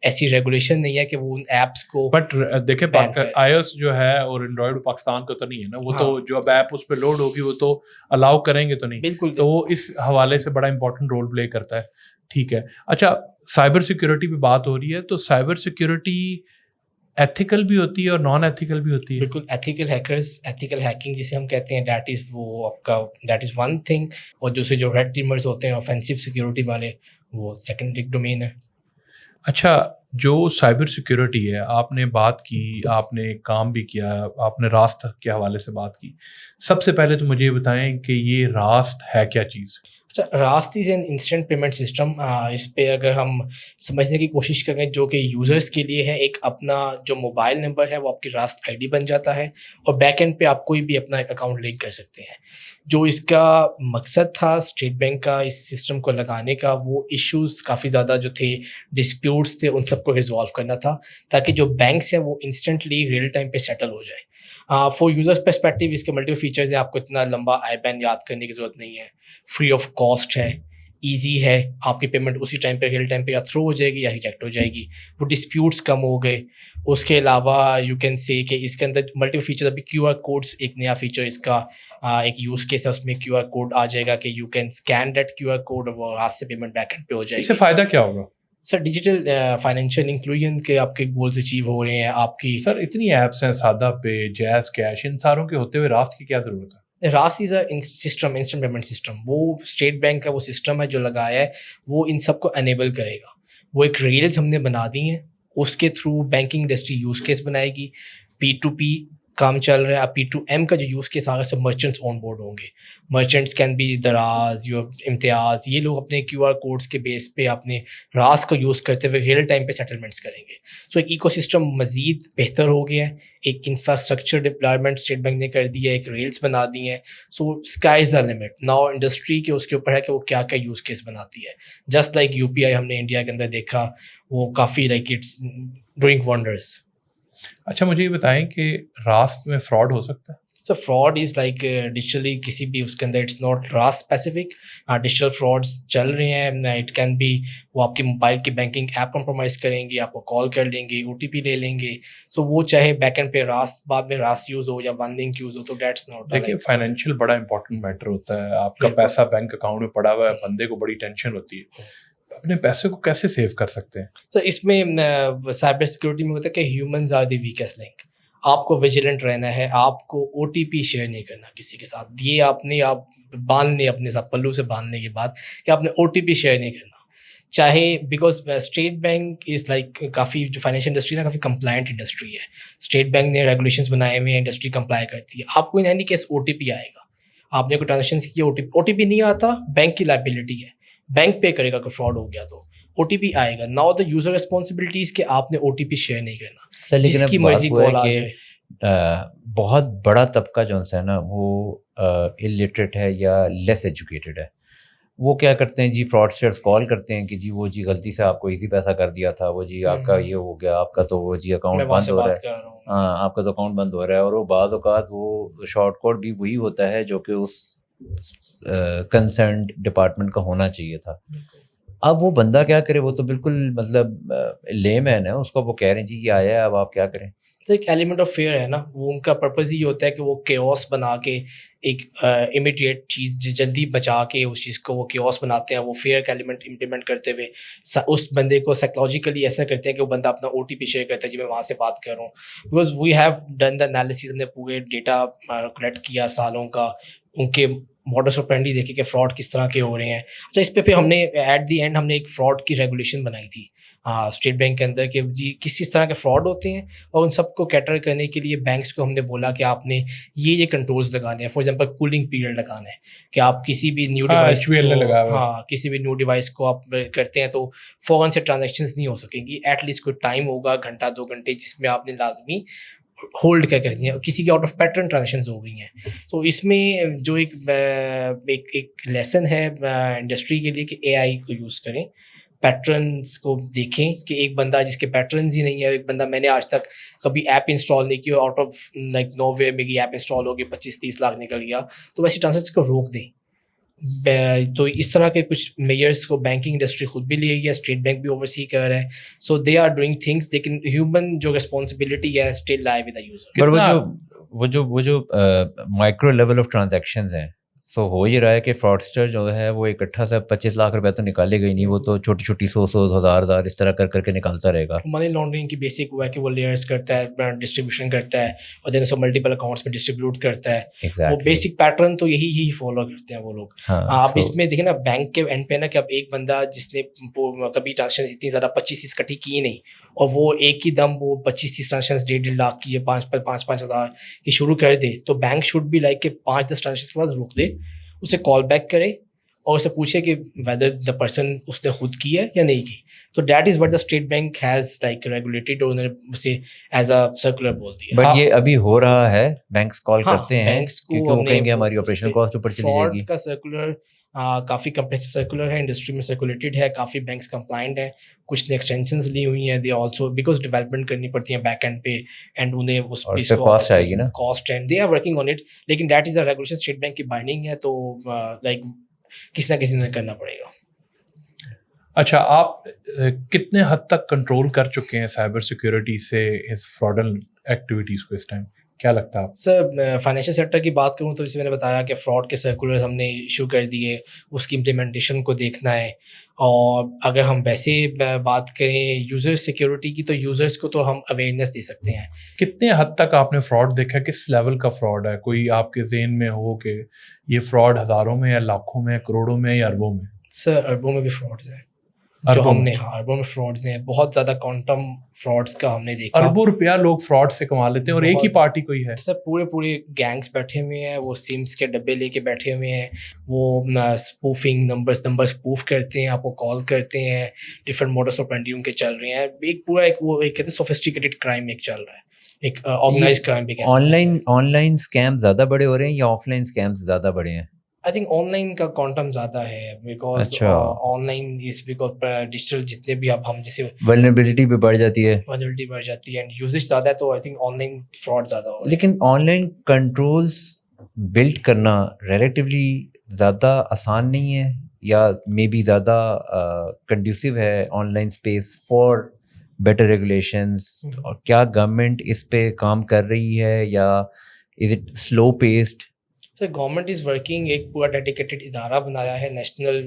ایسی ریگولیشن نہیں ہے کہ وہ ان ایپس کو, بٹ دیکھیں آئی او ایس جو ہے اور اینڈرائڈ پاکستان کا تو نہیں ہے نا, وہ تو جو اب ایپ اس پہ لوڈ ہوگی وہ تو الاؤ کریں گے تو نہیں. بالکل, تو وہ اس حوالے سے بڑا امپورٹنٹ رول پلے کرتا ہے. ٹھیک ہے, اچھا سائبر سیکورٹی پہ بات ہو رہی ہے, تو سائبر سیکورٹی ایتھیکل بھی ہوتی ہے اور نان ایتھیکل بھی ہوتی ہے. بالکل, ایتھیکل ہیکرز, ایتھیکل ہیکنگ جسے ہم کہتے ہیں, دیٹ از وہ آپ کا دیٹ از ون تھنگ, اور دوسرے جو ریڈ ٹیمرز ہوتے ہیں آفینسو سیکورٹی والے, وہ سیکنڈ ایک ڈومین ہے. اچھا جو سائبر سیکورٹی ہے, آپ نے بات کی, آپ نے کام بھی کیا, آپ نے راست کے حوالے سے بات کی. سب سے پہلے تو مجھے یہ بتائیں کہ یہ راست ہے کیا چیز؟ اچھا Raast is an instant payment system. اس پہ اگر ہم سمجھنے کی کوشش کریں جو کہ یوزرس کے لیے ہے, ایک اپنا جو موبائل نمبر ہے وہ آپ کی راست آئی ڈی بن جاتا ہے, اور بیک اینڈ پہ آپ کوئی بھی اپنا ایک اکاؤنٹ لنک کر سکتے ہیں. جو اس کا مقصد تھا اسٹیٹ بینک کا اس سسٹم کو لگانے کا, وہ ایشوز کافی زیادہ جو تھے, ڈسپیوٹس تھے, ان سب کو ریزالو کرنا تھا تاکہ جو بینکس ہیں وہ انسٹنٹلی ریئل ٹائم پہ سیٹل ہو جائیں. فور یوزرس پرسپیکٹیو اس کے ملٹیپل فیچرز ہیں, آپ کو اتنا لمبا آئی بین یاد کرنے کی ضرورت نہیں ہے, فری آف کاسٹ ہے, ایزی ہے, آپ کی پیمنٹ اسی ٹائم پہ ریئل ٹائم پہ یا تھرو ہو جائے گی یا ریجیکٹ ہو جائے گی. وہ ڈسپیوٹس کم ہو گئے. اس کے علاوہ یو کین سے کہ اس کے اندر ملٹیپل فیچر, ابھی کیو آر کوڈس ایک نیا فیچر اس کا ایک یوز کیس ہے, اس میں کیو آر کوڈ آ جائے گا کہ you can scan that Q R code, اور وہ ہاتھ سے پیمنٹ بیک اینڈ پہ ہو جائے گی. اس سے فائدہ کیا ہوگا سر؟ ڈیجیٹل فائنینشیل انکلوژن کے آپ کے گولز اچیو ہو رہے ہیں. آپ کی سر اتنی ایپس ہیں, سادہ پے, جیز کیش, ان ساروں کے ہوتے ہوئے راست کی کیا ضرورت ہے؟ Raast is a system, instant payment system. وہ اسٹیٹ بینک کا وہ سسٹم ہے جو لگایا ہے, وہ ان سب کو انیبل کرے گا. وہ ایک ریلز ہم نے بنا دی ہیں, اس کے through banking industry use case بنائے گی. پی ٹو پی کام چل رہا ہے. اب پی ٹو ایم کا جو یوز کیس آگے سے مرچنٹس آن بورڈ ہوں گے. مرچنٹس کین بی دراز, یور امتیاز, یہ لوگ اپنے کیو آر کوڈس کے بیس پہ اپنے راز کو یوز کرتے ہوئے ریئل ٹائم پہ سیٹلمنٹس کریں گے. سو ایک ایکو سسٹم مزید بہتر ہو گیا ہے. ایک انفراسٹرکچر ڈپلائمنٹ اسٹیٹ بینک نے کر دی ہے, ایک ریلس بنا دی ہیں. So sky is the limit. Now industry کے اس کے اوپر ہے کہ وہ کیا کیا یوز کیس بناتی ہے. جسٹ لائک یو پی آئی ہم نے انڈیا کے اندر دیکھا, وہ کافی لائک اٹس ڈوئنگ ونڈرز. اچھا مجھے یہ بتائیں کہ راست میں فراڈ ہو سکتا ہے؟ So fraud is like digitally किसी भी उसके अंदर it's not RAS specific. Digital frauds चल रहे हैं. इट कैन बी वो आपकी मोबाइल की बैंकिंग ऐप कॉम्प्रोमाइज़ करेंगे, आपको कॉल कर लेंगे, OTP ले लेंगे. सो वो चाहे बैक एंड पे रास बाद में रास यूज़ हो या वन लिंक यूज़ हो, तो डेट्स नॉट. देखिए फाइनेंशियल बड़ा इंपॉर्टेंट मैटर होता है. आपका पैसा बैंक अकाउंट में पड़ा हुआ है, बंदे को बड़ी टेंशन होती है. अपने पैसे को कैसे सेव कर सकते हैं? तो इसमें साइबर सिक्योरिटी में होता है कि humans are the weakest link. आपको विजिलेंट रहना है, आपको OTP शेयर नहीं करना किसी के साथ. ये आप बांधने अपने साथ पल्लू से बांधने के बाद कि आपने OTP शेयर नहीं करना. चाहे because state bank is like काफ़ी जो फाइनेंशियल इंडस्ट्री ना काफ़ी कंप्लायंट इंडस्ट्री है. स्टेट बैंक ने रेगुलेशंस बनाए हुए हैं, इंडस्ट्री कंप्लाई करती है. आपको इन एनी केस OTP आएगा. आपने कोई ट्रांजेक्शन किया, OTP नहीं आता, बैंक की लायबिलिटी है, बैंक पे करेगा कि फ्रॉड हो गया तो OTP आएगा. नाउ द यूजर रिस्पॉन्सिबिलिटीज कि आपने OTP शेयर नहीं करना. सर लेकिन जिसकी मर्जी कॉल आ जाए. बहुत बड़ा तबका जो है ना वो इलिटरेट है या लेस एजुकेटेड है. वो क्या करते हैं जी, फ्रॉडस्टर्स कॉल करते हैं कि जी वो जी गलती से आपको इजी पैसा कर दिया था, वो जी आपका ये हो गया, आपका तो वो जी अकाउंट बंद हो रहा है. हाँ, आपका तो अकाउंट बंद हो रहा है. और वो बाज़ औक़ात वो शॉर्ट कोड भी वही होता है जो कि उस कंसर्न्ड डिपार्टमेंट का होना चाहिए था. अब वो बंदा क्या करे, वो तो बिल्कुल मतलब लेमैन है, उसको वो कह रहे हैं जी ये आया है, अब आप क्या करें. तो एक एलिमेंट ऑफ फेयर है ना, वो उनका पर्पस ही होता है कि वो केओस बना के एक इमीडिएट चीज़ जल्दी बचा के उस चीज़ को वो केओस बनाते हैं. वो फेयर का एलिमेंट इम्प्लीमेंट करते हुए उस बंदे को साइकोलॉजिकली ऐसा करते हैं कि वो बंदा अपना OTP शेयर करता है जी मैं वहाँ से बात कर रहा हूँ. Because we have done the analysis, हमने पूरे डेटा कलेक्ट किया सालों का, उनके मॉडल्स ऑपरेंडी देखे कि फ्रॉड किस तरह के हो रहे हैं. अच्छा, इस पे हमने एट दी एंड हमने एक फ्रॉड की रेगुलेशन बनाई थी स्टेट बैंक के अंदर कि जी किस तरह के फ्रॉड होते हैं, और उन सबको कैटर करने के लिए बैंक्स को हमने बोला कि आपने ये कंट्रोल्स लगाने हैं. फॉर एग्जांपल कूलिंग पीरियड लगाना है कि आप किसी भी न्यू डिवाइस किसी भी न्यू डिवाइस को आप करते हैं तो फ़ौरन से ट्रांजेक्शन्स नहीं हो सकेंगी. एटलीस्ट कोई टाइम होगा, घंटा 2 घंटे, जिसमें आपने लाजमी होल्ड क्या करनी है. किसी की आउट ऑफ पैटर्न ट्रांजेक्शन्स हो गई हैं. तो इसमें जो एक लेसन है इंडस्ट्री के लिए कि AI को यूज़ करें, पैटर्न्स को देखें कि एक बंदा जिसके पैटर्न्स ही नहीं है, एक बंदा मैंने आज तक कभी ऐप इंस्टॉल नहीं किया, आउट ऑफ लाइक नोवे मेरी ऐप इंस्टॉल हो गई, 25-30 लाख निकल गया, तो वैसे ट्रांजेक्शन को रोक दें. तो इस तरह के कुछ मेजर्स को बैंकिंग इंडस्ट्री खुद भी ले रही है, स्टेट बैंक भी ओवरसी कर रहा है. So they are doing things, लेकिन ह्यूमन जो रिस्पॉन्सिबिलिटी है still lie with the user. पर वो जो माइक्रो लेवल ऑफ ट्रांजैक्शंस हैं, सो हो ये रहा है कि फ्रॉडस्टर जो है वो इकट्ठा से 25 लाख रुपए तो निकालेगा ही नहीं, वो तो छोटी छोटी 100 हज़ार इस तरह कर करके निकालता रहेगा. मनी लॉन्ड्रिंग की बेसिक हुआ है कि वो लेयर्स करता है, डिस्ट्रीब्यूशन करता है, और देन उसको मल्टीपल अकाउंट्स में डिस्ट्रीब्यूट करता है. वो बेसिक पैटर्न तो यही फॉलो करते हैं वो लोग. आप इसमें देखें ना, बैंक के एंड पे ना कि अब एक बंदा जिसने कभी ट्रांजेक्शन इतनी ज़्यादा 25-30 इकट्ठी की नहीं, और वो एक ही दम वो 25-30 ट्रांजेक्शन 1.5 लाख की या 5-5 हज़ार की शुरू कर दे, तो बैंक शुड भी लाइक के 5-10 ट्रांजेक्शन के बाद रोक दे, उसे कॉल बैक करे और उसे पूछे कि वेदर द पर्सन उसने खुद की है या नहीं की. तो that is what the state bank has like regulated, और उन्होंने उसे एज अ सर्कुलर बोल दिया. बट ये अभी हो रहा है, बैंक्स कॉल करते हैं क्योंकि वो कहेंगे हमारी ऑपरेशन कॉस्ट ऊपर चली जाएगी. फ्रॉड का सर्कुलर काफ़ी कंपनी से सर्कुलर है, इंडस्ट्री में सर्कुलेटेड है, काफ़ी बैंक्स कंप्लाइंट है, कुछ ने एक्सटेंशंस ली हुई हैं. दे आल्सो बिकॉज डेवलपमेंट करनी पड़ती है बैक एंड पे, एंड उन्हें उस कॉस्ट आएगी ना, cost, and they are working on it. लेकिन that is the regulation, State Bank की बाइंडिंग है, तो लाइक किसी ना किसी ने करना पड़ेगा. अच्छा, आप कितने हद तक कंट्रोल कर चुके हैं साइबर सिक्योरिटी से इस फ्रॉडल एक्टिविटीज़ को इस टाइम, क्या लगता है आप? सर फाइनेंशियल सेक्टर की बात करूं तो जैसे मैंने बताया कि फ्रॉड के सर्कुलर हमने इशू कर दिए, उसकी इम्प्लीमेंटेशन को देखना है. और अगर हम वैसे बात करें यूज़र सिक्योरिटी की, तो यूज़र्स को तो हम अवेयरनेस दे सकते हैं. कितने हद तक आपने फ्रॉड देखा, किस लेवल का फ्रॉड है? कोई आपके ज़हन में हो कि ये फ्रॉड हज़ारों में या लाखों में, करोड़ों में या अरबों में? सर अरबों में भी फ्रॉड्स हैं जो हमने, अरबों में फ्रॉड्स हैं, बहुत ज़्यादा क्वांटम फ्रॉड्स का हमने देखा. अरबों रुपया लोग फ्रॉड से कमा लेते हैं, और एक ही पार्टी कोई है. सर पूरे गैंग्स बैठे हुए हैं, वो सिम्स के डब्बे लेके बैठे हुए हैं, वो स्पूफिंग नंबर्स स्पूफ करते हैं, आपको कॉल करते हैं, डिफरेंट मॉडल्स ऑपरेंडी उनके चल रहे हैं. एक पूरा एक कहते हैं सोफिस्टिकेटेड क्राइम एक चल रहा है, एक ऑर्गेनाइज्ड क्राइम भी. ऑनलाइन स्कैम ज़्यादा बड़े हो रहे हैं या ऑफलाइन स्कैम्स ज़्यादा बड़े हैं? आई थिंक ऑनलाइन का क्वांटम ज़्यादा है बिकॉज अच्छा। ऑनलाइन इज बिकॉज डिजिटल जितने भी अब हम जैसे वल्नरेबिलिटी भी बढ़ जाती है, वल्नरेबिलिटी बढ़ जाती है एंड यूजेज ज़्यादा है, तो आई थिंक ऑनलाइन फ्रॉड ज़्यादा हो रहा है. लेकिन ऑनलाइन कंट्रोल्स बिल्ड करना रिलेटिवली ज़्यादा आसान नहीं है, या मे बी ज़्यादा कंड्यूसिव है online space for better regulations? और क्या गवर्नमेंट इस पे काम कर रही है, या is it slow paced? Sir government is working, एक पूरा डेडिकेटेड इदारा बनाया है नेशनल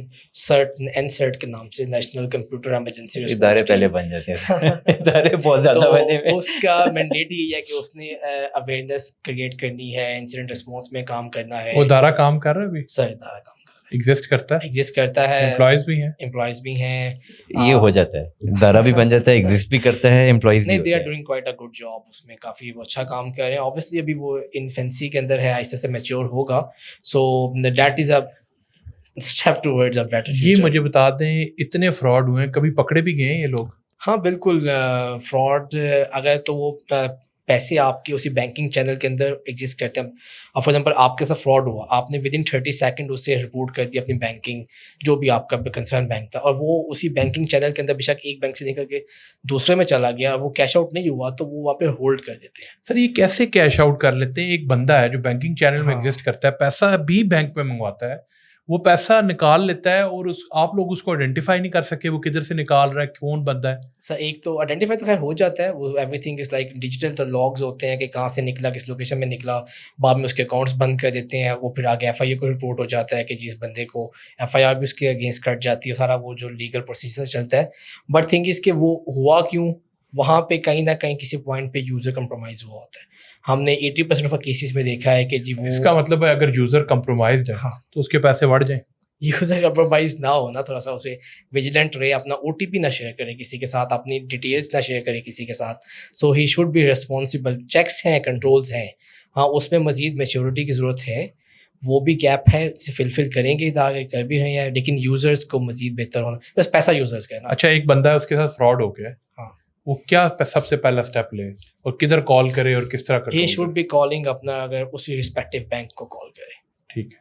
NCERT के नाम से, नेशनल कंप्यूटर एमरजेंसी इदारे पहले बन जाते हैं इदारे बहुत ज़्यादा बने हुए तो उसका मैंडेट ही है कि उसने अवेयरनेस क्रिएट करनी है, इंसिडेंट रिस्पॉन्स में काम करना है. वो दारा काम कर रहा है अभी, सर इदारा काम एग्जिस्ट करता है, एग्जिस्ट करता है, एम्प्लॉयज भी हैं, एम्प्लॉयज भी हैं. ये हो जाता है, दारा भी बन जाता है, एग्जिस्ट भी करता है, एम्प्लॉइज भी नहीं, दे आर होते हैं. Doing quite a good job, उसमें काफ़ी वो अच्छा काम कर रहे हैं. ऑब्वियसली अभी वो इन्फेंसी के अंदर है, आहिस्ते से मैच्योर होगा. So that is a step towards a better ये फ्यूचर. मुझे बता दें, इतने फ्रॉड हुए हैं, कभी पकड़े भी गए हैं ये लोग? हाँ बिल्कुल. फ्रॉड अगर तो वो पैसे आपके उसी बैंकिंग चैनल के अंदर एग्जिस्ट करते हैं. अब फॉर एग्जाम्पल आपके साथ फ्रॉड हुआ, आपने विद इन 30 सेकंड उसे रिपोर्ट कर दिया अपनी बैंकिंग, जो भी आपका कंसर्न बैंक था, और वो उसी बैंकिंग चैनल के अंदर बेशक एक बैंक से निकल के दूसरे में चला गया, वो कैश आउट नहीं हुआ, तो वो वहाँ पे होल्ड कर देते हैं. सर ये कैसे कैश आउट कर लेते हैं? एक बंदा है जो बैंकिंग चैनल में हाँ. एग्जिस्ट करता है, पैसा भी बैंक में मंगवाता है, वो पैसा निकाल लेता है, और आप लोग उसको आइडेंटिफाई नहीं कर सके वो किधर से निकाल रहा है, कौन बंदा है. सर एक तो आइडेंटिफाई तो खैर हो जाता है, वो एवरीथिंग इज लाइक डिजिटल, तो लॉग्स होते हैं कि कहाँ से निकला, किस लोकेशन में निकला. बाद में उसके अकाउंट्स बंद कर देते हैं, वो फिर आगे FIA को रिपोर्ट हो जाता है कि जिस बंदे को FIR भी उसके अगेंस्ट कट जाती है, सारा वो जो लीगल प्रोसीजर चलता है. बट थिंग इज कि वो हुआ क्यों, वहाँ पे कहीं ना कहीं किसी पॉइंट पे यूज़र कंप्रोमाइज़ हुआ होता है. हमने 80% ऑफ केसेस में देखा है कि जी वो, इसका मतलब है अगर यूजर कंप्रोमाइज्ड है हाँ, तो उसके पैसे बढ़ जाएं. यूज़र कंप्रोमाइज़ ना हो ना, थोड़ा सा उसे विजिलेंट रहे, अपना OTP ना शेयर करे किसी के साथ, अपनी डिटेल्स ना शेयर करे किसी के साथ. So he should be responsible. Checks हैं, कंट्रोल्स हैं, हाँ उसमें मज़ीद मैच्योरिटी की ज़रूरत है, वो भी गैप है, इसे फिलफिल करेंगे, इदारे कर भी रहे हैं, लेकिन यूज़र्स को मज़ीद बेहतर होना, बस पैसा यूज़र्स का है ना. अच्छा, एक बंदा है उसके साथ फ्रॉड हो गया है, हाँ. वो क्या सबसे पहला स्टेप ले, और किधर कॉल करे और किस तरह ही कर? शुड बी कॉलिंग अपना, अगर उसी रिस्पेक्टिव बैंक को कॉल करे, ठीक है,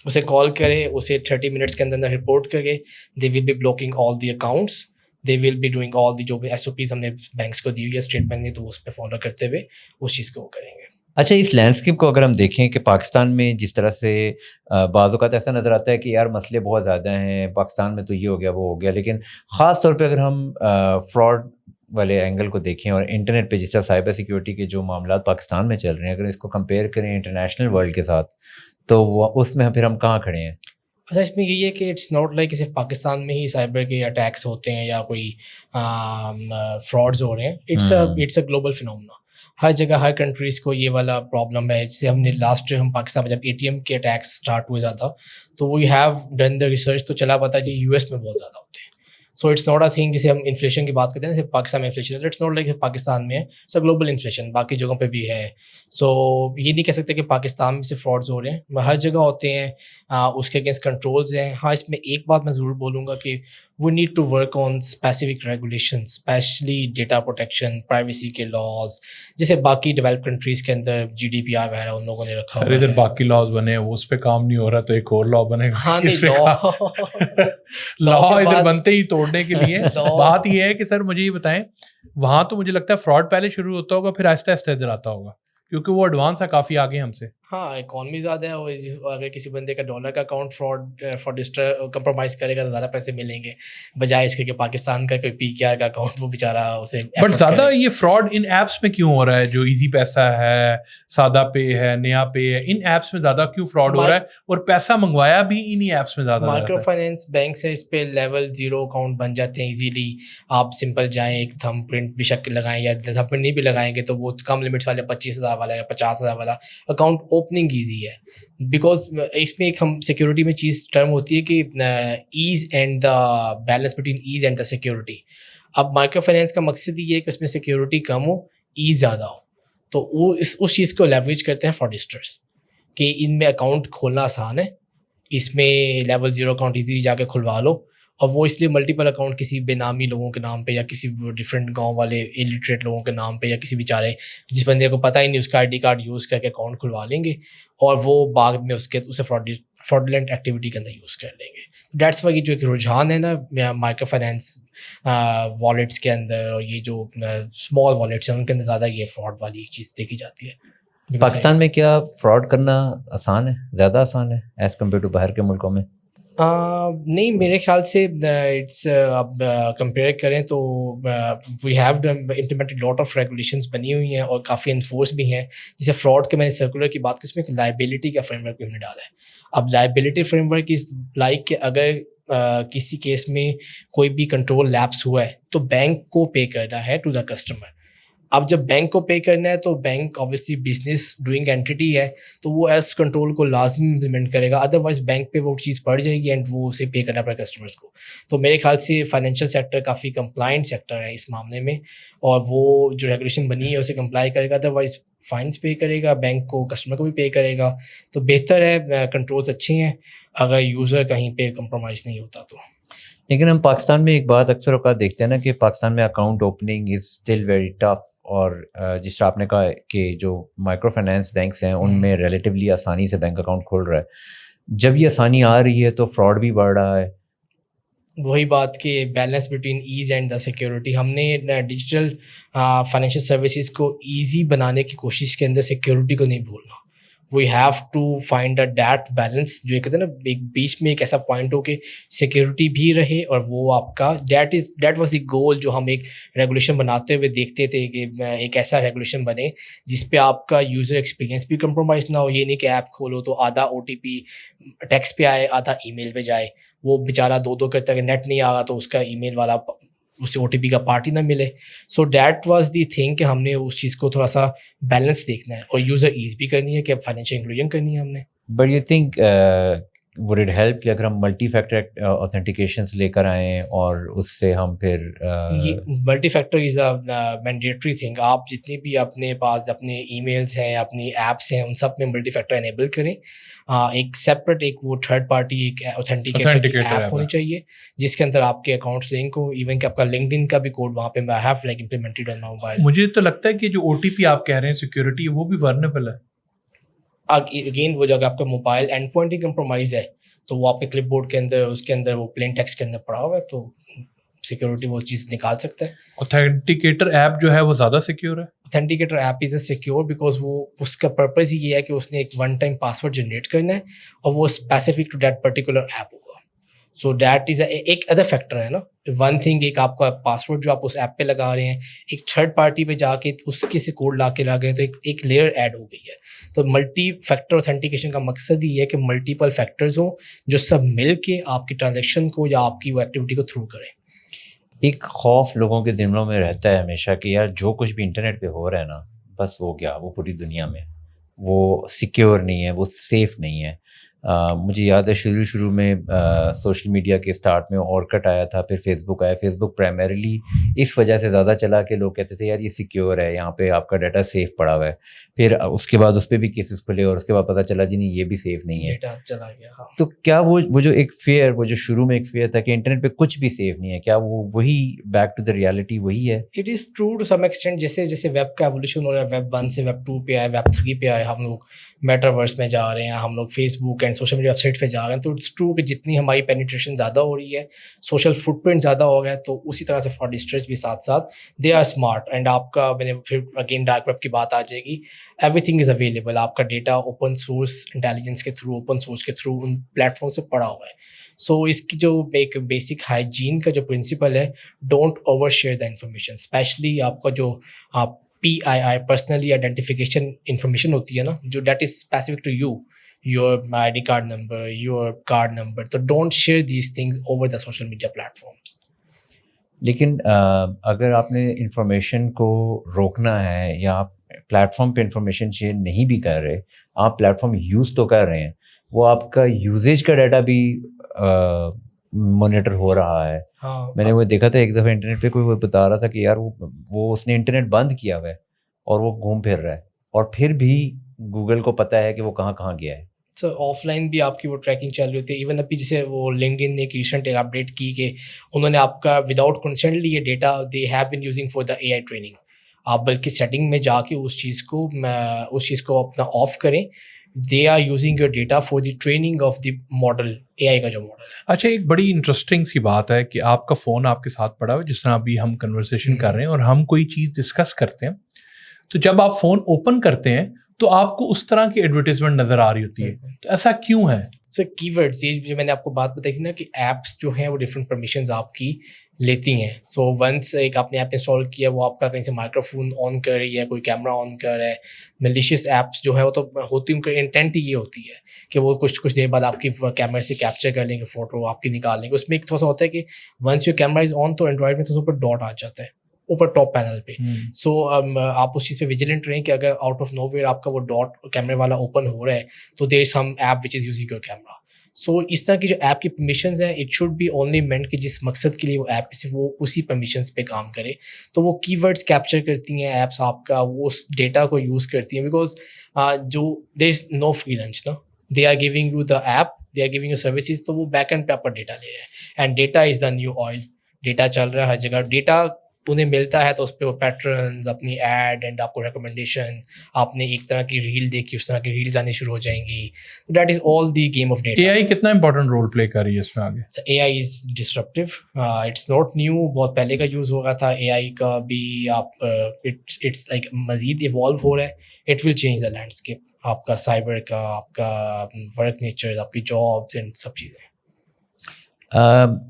उसे कॉल करे, उसे 30 मिनट्स के अंदर रिपोर्ट करे. They will be blocking all the accounts, they will be doing all the जो भी SOPs हमने बैंक्स को दी हुई है, स्टेट बैंक ने, तो उस पर फॉलो करते हुए उस चीज़ को वो करेंगे. अच्छा, इस लैंडस्केप को अगर हम देखें कि पाकिस्तान में जिस तरह से बाज़ औक़ात ऐसा नज़र आता है कि यार मसले बहुत ज़्यादा हैं, पाकिस्तान में तो ये हो गया वो हो गया, लेकिन ख़ास तौर पे अगर हम फ्रॉड वाले एंगल को देखें और इंटरनेट पे जिस तरह साइबर सिक्योरिटी के जो मामला पाकिस्तान में चल रहे हैं, अगर इसको कंपेयर करें इंटरनेशनल वर्ल्ड के साथ, तो उसमें फिर हम कहाँ खड़े हैं? अच्छा, इसमें यही है कि इट्स नॉट लाइक सिर्फ पाकिस्तान में ही साइबर के अटैक्स होते हैं या कोई फ्रॉड्स हो रहे हैं. It's a global phenomena. हर जगह, हर कंट्रीज़ को ये वाला प्रॉब्लम है. जैसे हमने लास्ट हम पाकिस्तान में जब ATM के अटैक्स स्टार्ट हुए ज़्यादा, तो we have done the research, तो चला पता जी US में बहुत ज़्यादा होते हैं. So it's not a thing, जैसे हम इन्फ्लेशन की बात करते हैं ना, सिर्फ पाकिस्तान में इन्फ्लेशन है, इट्स नॉट लाइक पाकिस्तान में है, इट्स अ ग्लोबल इन्फ्लेशन, बाकी जगहों पे भी है. सो ये नहीं कह सकते कि पाकिस्तान में से फ्रॉड्स हो रहे हैं, हर जगह होते हैं. उसके अगेंस्ट कंट्रोल्स हैं. हाँ, इसमें एक बात मैं ज़रूर बोलूँगा कि we need to work on specific regulation, specially data protection, privacy के लॉज, जैसे बाकी डेवलप कंट्रीज़ के अंदर GDPR वगैरह उन लोगों ने रखा सर. इधर बाकी लॉज बने, उस पे काम नहीं हो रहा, तो एक और लॉ बनेगा. हाँ नहीं, लॉ इधर बनते ही तोड़ने के लिए. बात ये है कि सर मुझे ये बताएं, वहाँ तो मुझे लगता है फ्रॉड पहले शुरू होता होगा, फिर आहिस्ता आहिस्ता इधर आता होगा, क्योंकि वो एडवांस है काफ़ी आगे हमसे. हाँ, इकॉनमी ज़्यादा है, और अगर किसी बंदे का डॉलर का अकाउंट फ्रॉडिस्टर कंप्रोमाइज़ करेगा तो ज़्यादा पैसे मिलेंगे, बजाय इसके कि पाकिस्तान का कोई PKR का अकाउंट वो बेचारा उसे. बट ज़्यादा ये फ्रॉड इन ऐप्स में क्यों हो रहा है? जो इजी पैसा है, सादा पे है, नया पे है, इन ऐप्स में ज़्यादा क्यों फ्रॉड हो रहा है, और पैसा मंगवाया भी इन्हीं ऐप्स में ज़्यादा? माइक्रो फाइनेंस बैंक से इस पे लेवल 0 अकाउंट बन जाते हैं इजीली. आप सिंपल जाएं, एक थंब प्रिंट बेशक लगाएं, या थंब प्रिंट नहीं भी लगाएंगे तो वो कम लिमिट्स वाले 25,000 वाला या 50,000 वाला अकाउंट ओपनिंग ईजी है. बिकॉज इसमें एक हम सिक्योरिटी में चीज़ टर्म होती है कि ease and the balance between ease and the security. अब माइक्रो फाइनेंस का मकसद ही है कि उसमें सिक्योरिटी कम हो, ईज़ ज़्यादा हो, तो वो उस चीज़ को लेवरेज करते हैं फ्रॉडस्टर्स कि इनमें अकाउंट खोलना आसान है, इसमें लेवल 0 अकाउंट ईजीली जाके खुलवा लो, اور وہ اس لیے ملٹیپل اکاؤنٹ کسی بے نامی لوگوں کے نام پہ یا کسی ڈفرینٹ گاؤں والے الٹریٹ لوگوں کے نام پہ یا کسی بیچارے جس بندے کو پتہ ہی نہیں اس کا آئی ڈی کارڈ یوز کر کے اکاؤنٹ کھلوا لیں گے اور وہ بعد میں اسے فراڈولنٹ ایکٹیویٹی کے اندر یوز کر لیں گے. دیٹس وائی جو ایک رجحان ہے نا مائکرو فائنینس والیٹس کے اندر اور یہ جو اسمال والیٹس ہیں ان کے اندر زیادہ یہ فراڈ والی چیز دیکھی جاتی ہے. پاکستان میں کیا فراڈ کرنا آسان ہے, زیادہ آسان ہے ایز کمپیئر ٹو باہر کے ملکوں میں؟ نہیں میرے خیال سے اٹس اب کمپیئر کریں تو we have implemented lot of regulations بنی ہوئی ہیں اور کافی انفورس بھی ہیں. جیسے فراڈ کے میں نے سرکولر کی بات کی اس میں ایک لائبلٹی کا فریم ورک بھی ہم نے ڈالا ہے. اب liability frame work is like کہ اگر کسی کیس میں کوئی بھی کنٹرول لیپس ہوا ہے تو بینک کو پے کرنا ہے ٹو دا کسٹمر. اب جب بینک کو پے کرنا ہے تو bank obviously business doing entity ہے تو وہ ایس کنٹرول کو لازمی امپلیمنٹ کرے گا, ادروائز بینک پہ وہ چیز پڑ جائے گی اینڈ وہ اسے پے کرنا پڑے کسٹمرس کو. تو میرے خیال سے فائنینشیل سیکٹر کافی کمپلائنٹ سیکٹر ہے اس معاملے میں اور وہ جو ریگولیشن بنی ہے اسے کمپلائی کرے گا, ادروائز فائنس پے کرے گا بینک کو, کسٹمر کو بھی پے کرے گا. تو بہتر ہے, کنٹرولز اچھے ہیں اگر یوزر کہیں پہ کمپرومائز نہیں ہوتا تو. لیکن ہم پاکستان میں ایک بات اکثر اوقات دیکھتے ہیں نا کہ پاکستان میں account opening is still very tough, اور جس طرح آپ نے کہا کہ جو مائکرو فائنینس بینکس ہیں ان میں ریلیٹیولی آسانی سے بینک اکاؤنٹ کھول رہا ہے. جب یہ آسانی آ رہی ہے تو فراڈ بھی بڑھ رہا ہے. وہی بات کہ balance between ease and the security, ہم نے ڈیجیٹل فائنینشیل سروسز کو ایزی بنانے کی کوشش کے اندر سیکیورٹی کو نہیں بھولنا. We have to find a that balance جو کہتے ہیں نا ایک بیچ میں ایک ایسا پوائنٹ ہو کہ سیکیورٹی بھی رہے اور وہ آپ کا دیٹ واز دی گول جو ہم ایک ریگولیشن بناتے ہوئے دیکھتے تھے کہ ایک ایسا ریگولیشن بنے جس پہ آپ کا یوزر ایکسپیرینس بھی کمپرومائز نہ ہو. یہ نہیں کہ ایپ کھولو تو آدھا OTP ٹیکسٹ پہ آئے آدھا ای میل پہ جائے, وہ بیچارہ دو کرتا ہے کہ نیٹ نہیں آ رہا تو اس کا ای میل والا اسے OTP کا پارٹ ہی نہ ملے. So that was the thing کہ ہم نے اس چیز کو تھوڑا سا بیلنس دیکھنا ہے اور یوزر ایز بھی کرنی ہے کہ اب فائنینشیل انکلوژن کرنی ہے ہم نے. But you think would it help کہ اگر ہم ملٹی فیکٹر authentications لے کر آئیں اور اس سے ہم پھر یہ multi factor is a mandatory thing. آپ جتنی بھی اپنے پاس اپنے ای میلس ہیں اپنی ایپس ہیں ان سب میں ملٹی فیکٹر انیبل کریں. ایک سیپریٹ ایک وہ تھرڈ پارٹی ایک اوتھینٹیکیٹر ایپ ہونی چاہیے جس کے اندر آپ کے اکاؤنٹس لنک ہو, ایون کہ آپ کا لنکڈ ان کا بھی کوڈ وہاں پہ I have like implemented on my mobile. مجھے تو لگتا ہے کہ جو OTP آپ کہہ رہے ہیں سیکورٹی وہ بھی ورنیبل ہے. اگین وہ جگہ آپ کا mobile and point he compromise ہے تو وہ آپ کے کلپ بورڈ کے اندر اس کے اندر وہ پلین ٹیکسٹ کے اندر پڑا ہوا ہے تو سیکورٹی وہ چیز نکال سکتا ہے. اوتھینٹیکیٹر ایپ جو ہے وہ زیادہ سیکیور ہے. Authenticator app is a secure because وہ اس کا پرپز ہی یہ ہے کہ اس نے ایک ون ٹائم پاسورڈ جنریٹ کرنا ہے اور وہ specific to that particular app ہوگا. سو دیٹ از ایک ادر فیکٹر ہے نا. ون تھنگ ایک آپ کا پاسورڈ جو آپ اس ایپ پہ لگا رہے ہیں, ایک تھرڈ پارٹی پہ جا کے اس کے سے کوڈ لا کے لگا رہے ہیں تو ایک لیئر ایڈ ہو گئی ہے. تو ملٹی فیکٹر اوتھینٹیکیشن کا مقصد ہی ہے کہ ملٹیپل فیکٹرز ہوں جو سب مل کے آپ کی ٹرانزیکشن کو یا آپ کی وہ ایکٹیویٹی کو تھرو کریں. ایک خوف لوگوں کے دلوں میں رہتا ہے ہمیشہ کہ یار جو کچھ بھی انٹرنیٹ پہ ہو رہا ہے نا بس وہ کیا وہ پوری دنیا میں وہ سیکیور نہیں ہے, وہ سیف نہیں ہے. مجھے یاد ہے شروع میں سوشل میڈیا کے اسٹارٹ میں اورکٹ آیا تھا, پھر فیس بک آیا. فیس بک پرائمریلی اس وجہ سے زیادہ چلا کہ لوگ کہتے تھے یار یہ سیکیور ہے, یہاں پہ آپ کا ڈیٹا سیف پڑا ہوا ہے. پھر اس کے بعد اس پہ بھی کیسز کھلے اور اس کے بعد پتہ چلا جی نہیں یہ بھی سیف نہیں ہے, ڈیٹا چلا گیا. تو کیا وہ جو ایک فیئر وہ جو شروع میں ایک فیئر تھا کہ انٹرنیٹ پہ کچھ بھی سیف نہیں ہے, کیا وہ وہی بیک ٹو دا ریالٹی وہی ہے؟ It is true to some extent. جیسے ویب کا ایولیوشن ہو رہا ہے, ویب 1 سے ویب 2 پہ آئے, ویب 3 پہ آئے, ہم لوگ میٹاورس میں جا رہے ہیں, ہم لوگ Facebook and social media website پہ جا رہے ہیں. تو اٹس ٹرو کہ جتنی ہماری پینیٹریشن زیادہ ہو رہی ہے, سوشل فٹ پرنٹ زیادہ ہو گیا ہے, تو اسی طرح سے فراڈسٹرز بھی ساتھ ساتھ دے آر اسمارٹ. اینڈ آپ کا میں نے پھر اگین ڈارک ویب کی بات آ جائے گی. Every thing is available. آپ کا ڈیٹا اوپن سورس انٹیلیجنس کے تھرو اوپن سورس کے تھرو ان پلیٹ فارم سے پڑا ہوا ہے. سو اس کی جو ایک بیسک ہائیجین کا جو پرنسپل ہے, don't over share the information. Specially آپ کا جو PII پرسنلی آئیڈینٹیفیکیشن انفارمیشن ہوتی ہے نا, جو that is specific to you, your ID card number, your card number. So don't share these things over the social media platforms. لیکن اگر آپ نے انفارمیشن کو روکنا ہے یا آپ پلیٹ فارم پہ انفارمیشن شیئر نہیں بھی کر رہے, آپ پلیٹ فارم یوز تو کر رہے ہیں, وہ آپ کا یوزیج کا ڈیٹا بھی مانیٹر ہو رہا ہے. میں نے وہ دیکھا تھا ایک دفعہ انٹرنیٹ پہ کوئی وہ بتا رہا تھا کہ یار وہ اس نے انٹرنیٹ بند کیا ہوا ہے اور وہ گھوم پھر رہا ہے اور پھر بھی گوگل کو پتہ ہے کہ وہ کہاں کہاں گیا ہے. سر آف لائن بھی آپ کی وہ ٹریکنگ چل رہی ہوتی ہے. ایون ابھی جیسے وہ لنکڈ ان نے ایک ریسنٹ اپڈیٹ کی کہ انہوں نے آپ کا وداؤٹ کنسنٹ یہ data they have been using for the a I training. آپ بلکہ سیٹنگ میں جا کے اس چیز کو اپنا آف کریں. They are using your data for the training of the model, A I کا جو ماڈل ہے. اچھا, ایک بڑی انٹرسٹنگ سی بات ہے کہ آپ کا فون آپ کے ساتھ پڑا ہوا ہے, جس طرح ابھی ہم کنورسیشن کر رہے ہیں اور ہم کوئی چیز ڈسکس کرتے ہیں, تو جب آپ فون اوپن کرتے ہیں تو آپ کو اس طرح کی ایڈورٹیزمنٹ نظر آ رہی ہوتی ہے. تو ایسا کیوں ہے؟ سر کی ورڈس, یہ جو میں نے آپ کو بات بتائی تھی نا کہ ایپس جو ہیں وہ ڈفرینٹ پرمیشنز آپ کی لیتی ہیں. سو ونس ایک آپ نے ایپ انسٹال کیا, وہ آپ کا کہیں سے مائکرو فون آن کر رہی ہے, کوئی کیمرہ آن کر رہا ہے. میلیشیس ایپس جو ہے وہ تو ہوتی, ان کا انٹینٹ ہی یہ ہوتی ہے کہ وہ کچھ دیر بعد آپ کی کیمرے سے کیپچر کر لیں گے, فوٹو آپ کی نکال لیں گے. اس میں ایک تھوڑا سا ہوتا ہے کہ ونس یور کیمرہ از آن تو اینڈرائڈ میں تھوڑا سا اوپر ڈاٹ آ جاتا ہے اوپر ٹاپ پینل پہ. سو آپ اس چیز پہ ویجیلنٹ رہیں کہ اگر آؤٹ آف نو ویئر آپ کا وہ ڈاٹ کیمرے والا اوپن ہو رہا ہے تو there is some app which is using your camera. So اس طرح کی جو ایپ کی پرمیشنز ہیں, it should be only meant کہ جس مقصد کے لیے وہ ایپ صرف وہ اسی پرمیشنز پہ کام کرے. تو وہ کی ورڈس کیپچر کرتی ہیں ایپس آپ کا, وہ اس ڈیٹا کو یوز کرتی ہیں. بیکاز جو دیر از نو فری لنچ نا, they are giving you the app, they are giving you services, تو وہ بیک اینڈ پہ آپ کا ڈیٹا لے رہے ہیں. And data is the new oil. Data چل رہا ہے ہر جگہ. ڈیٹا انہیں ملتا ہے تو اس پہ وہ پیٹرنز, اپنی ایڈ اینڈ آپ کو ریکمنڈیشن, آپ نے ایک طرح کی ریل دیکھی اس طرح کی ریلز آنی شروع ہو جائیں گی. That is all the game of data. A I کتنا امپورٹنٹ رول پلے کر رہی ہے اس میں آگے؟ اے آئی از ڈسرپٹیو, اٹس ناٹ نیو, بہت پہلے کا یوز ہو رہا تھا اے آئی کا بھی. آپ اٹس لائک مزید ایوالو ہو رہا ہے. It will change the landscape آپ کا سائبر کا, آپ کا ورک نیچر, آپ کی جابس اینڈ سب چیزیں.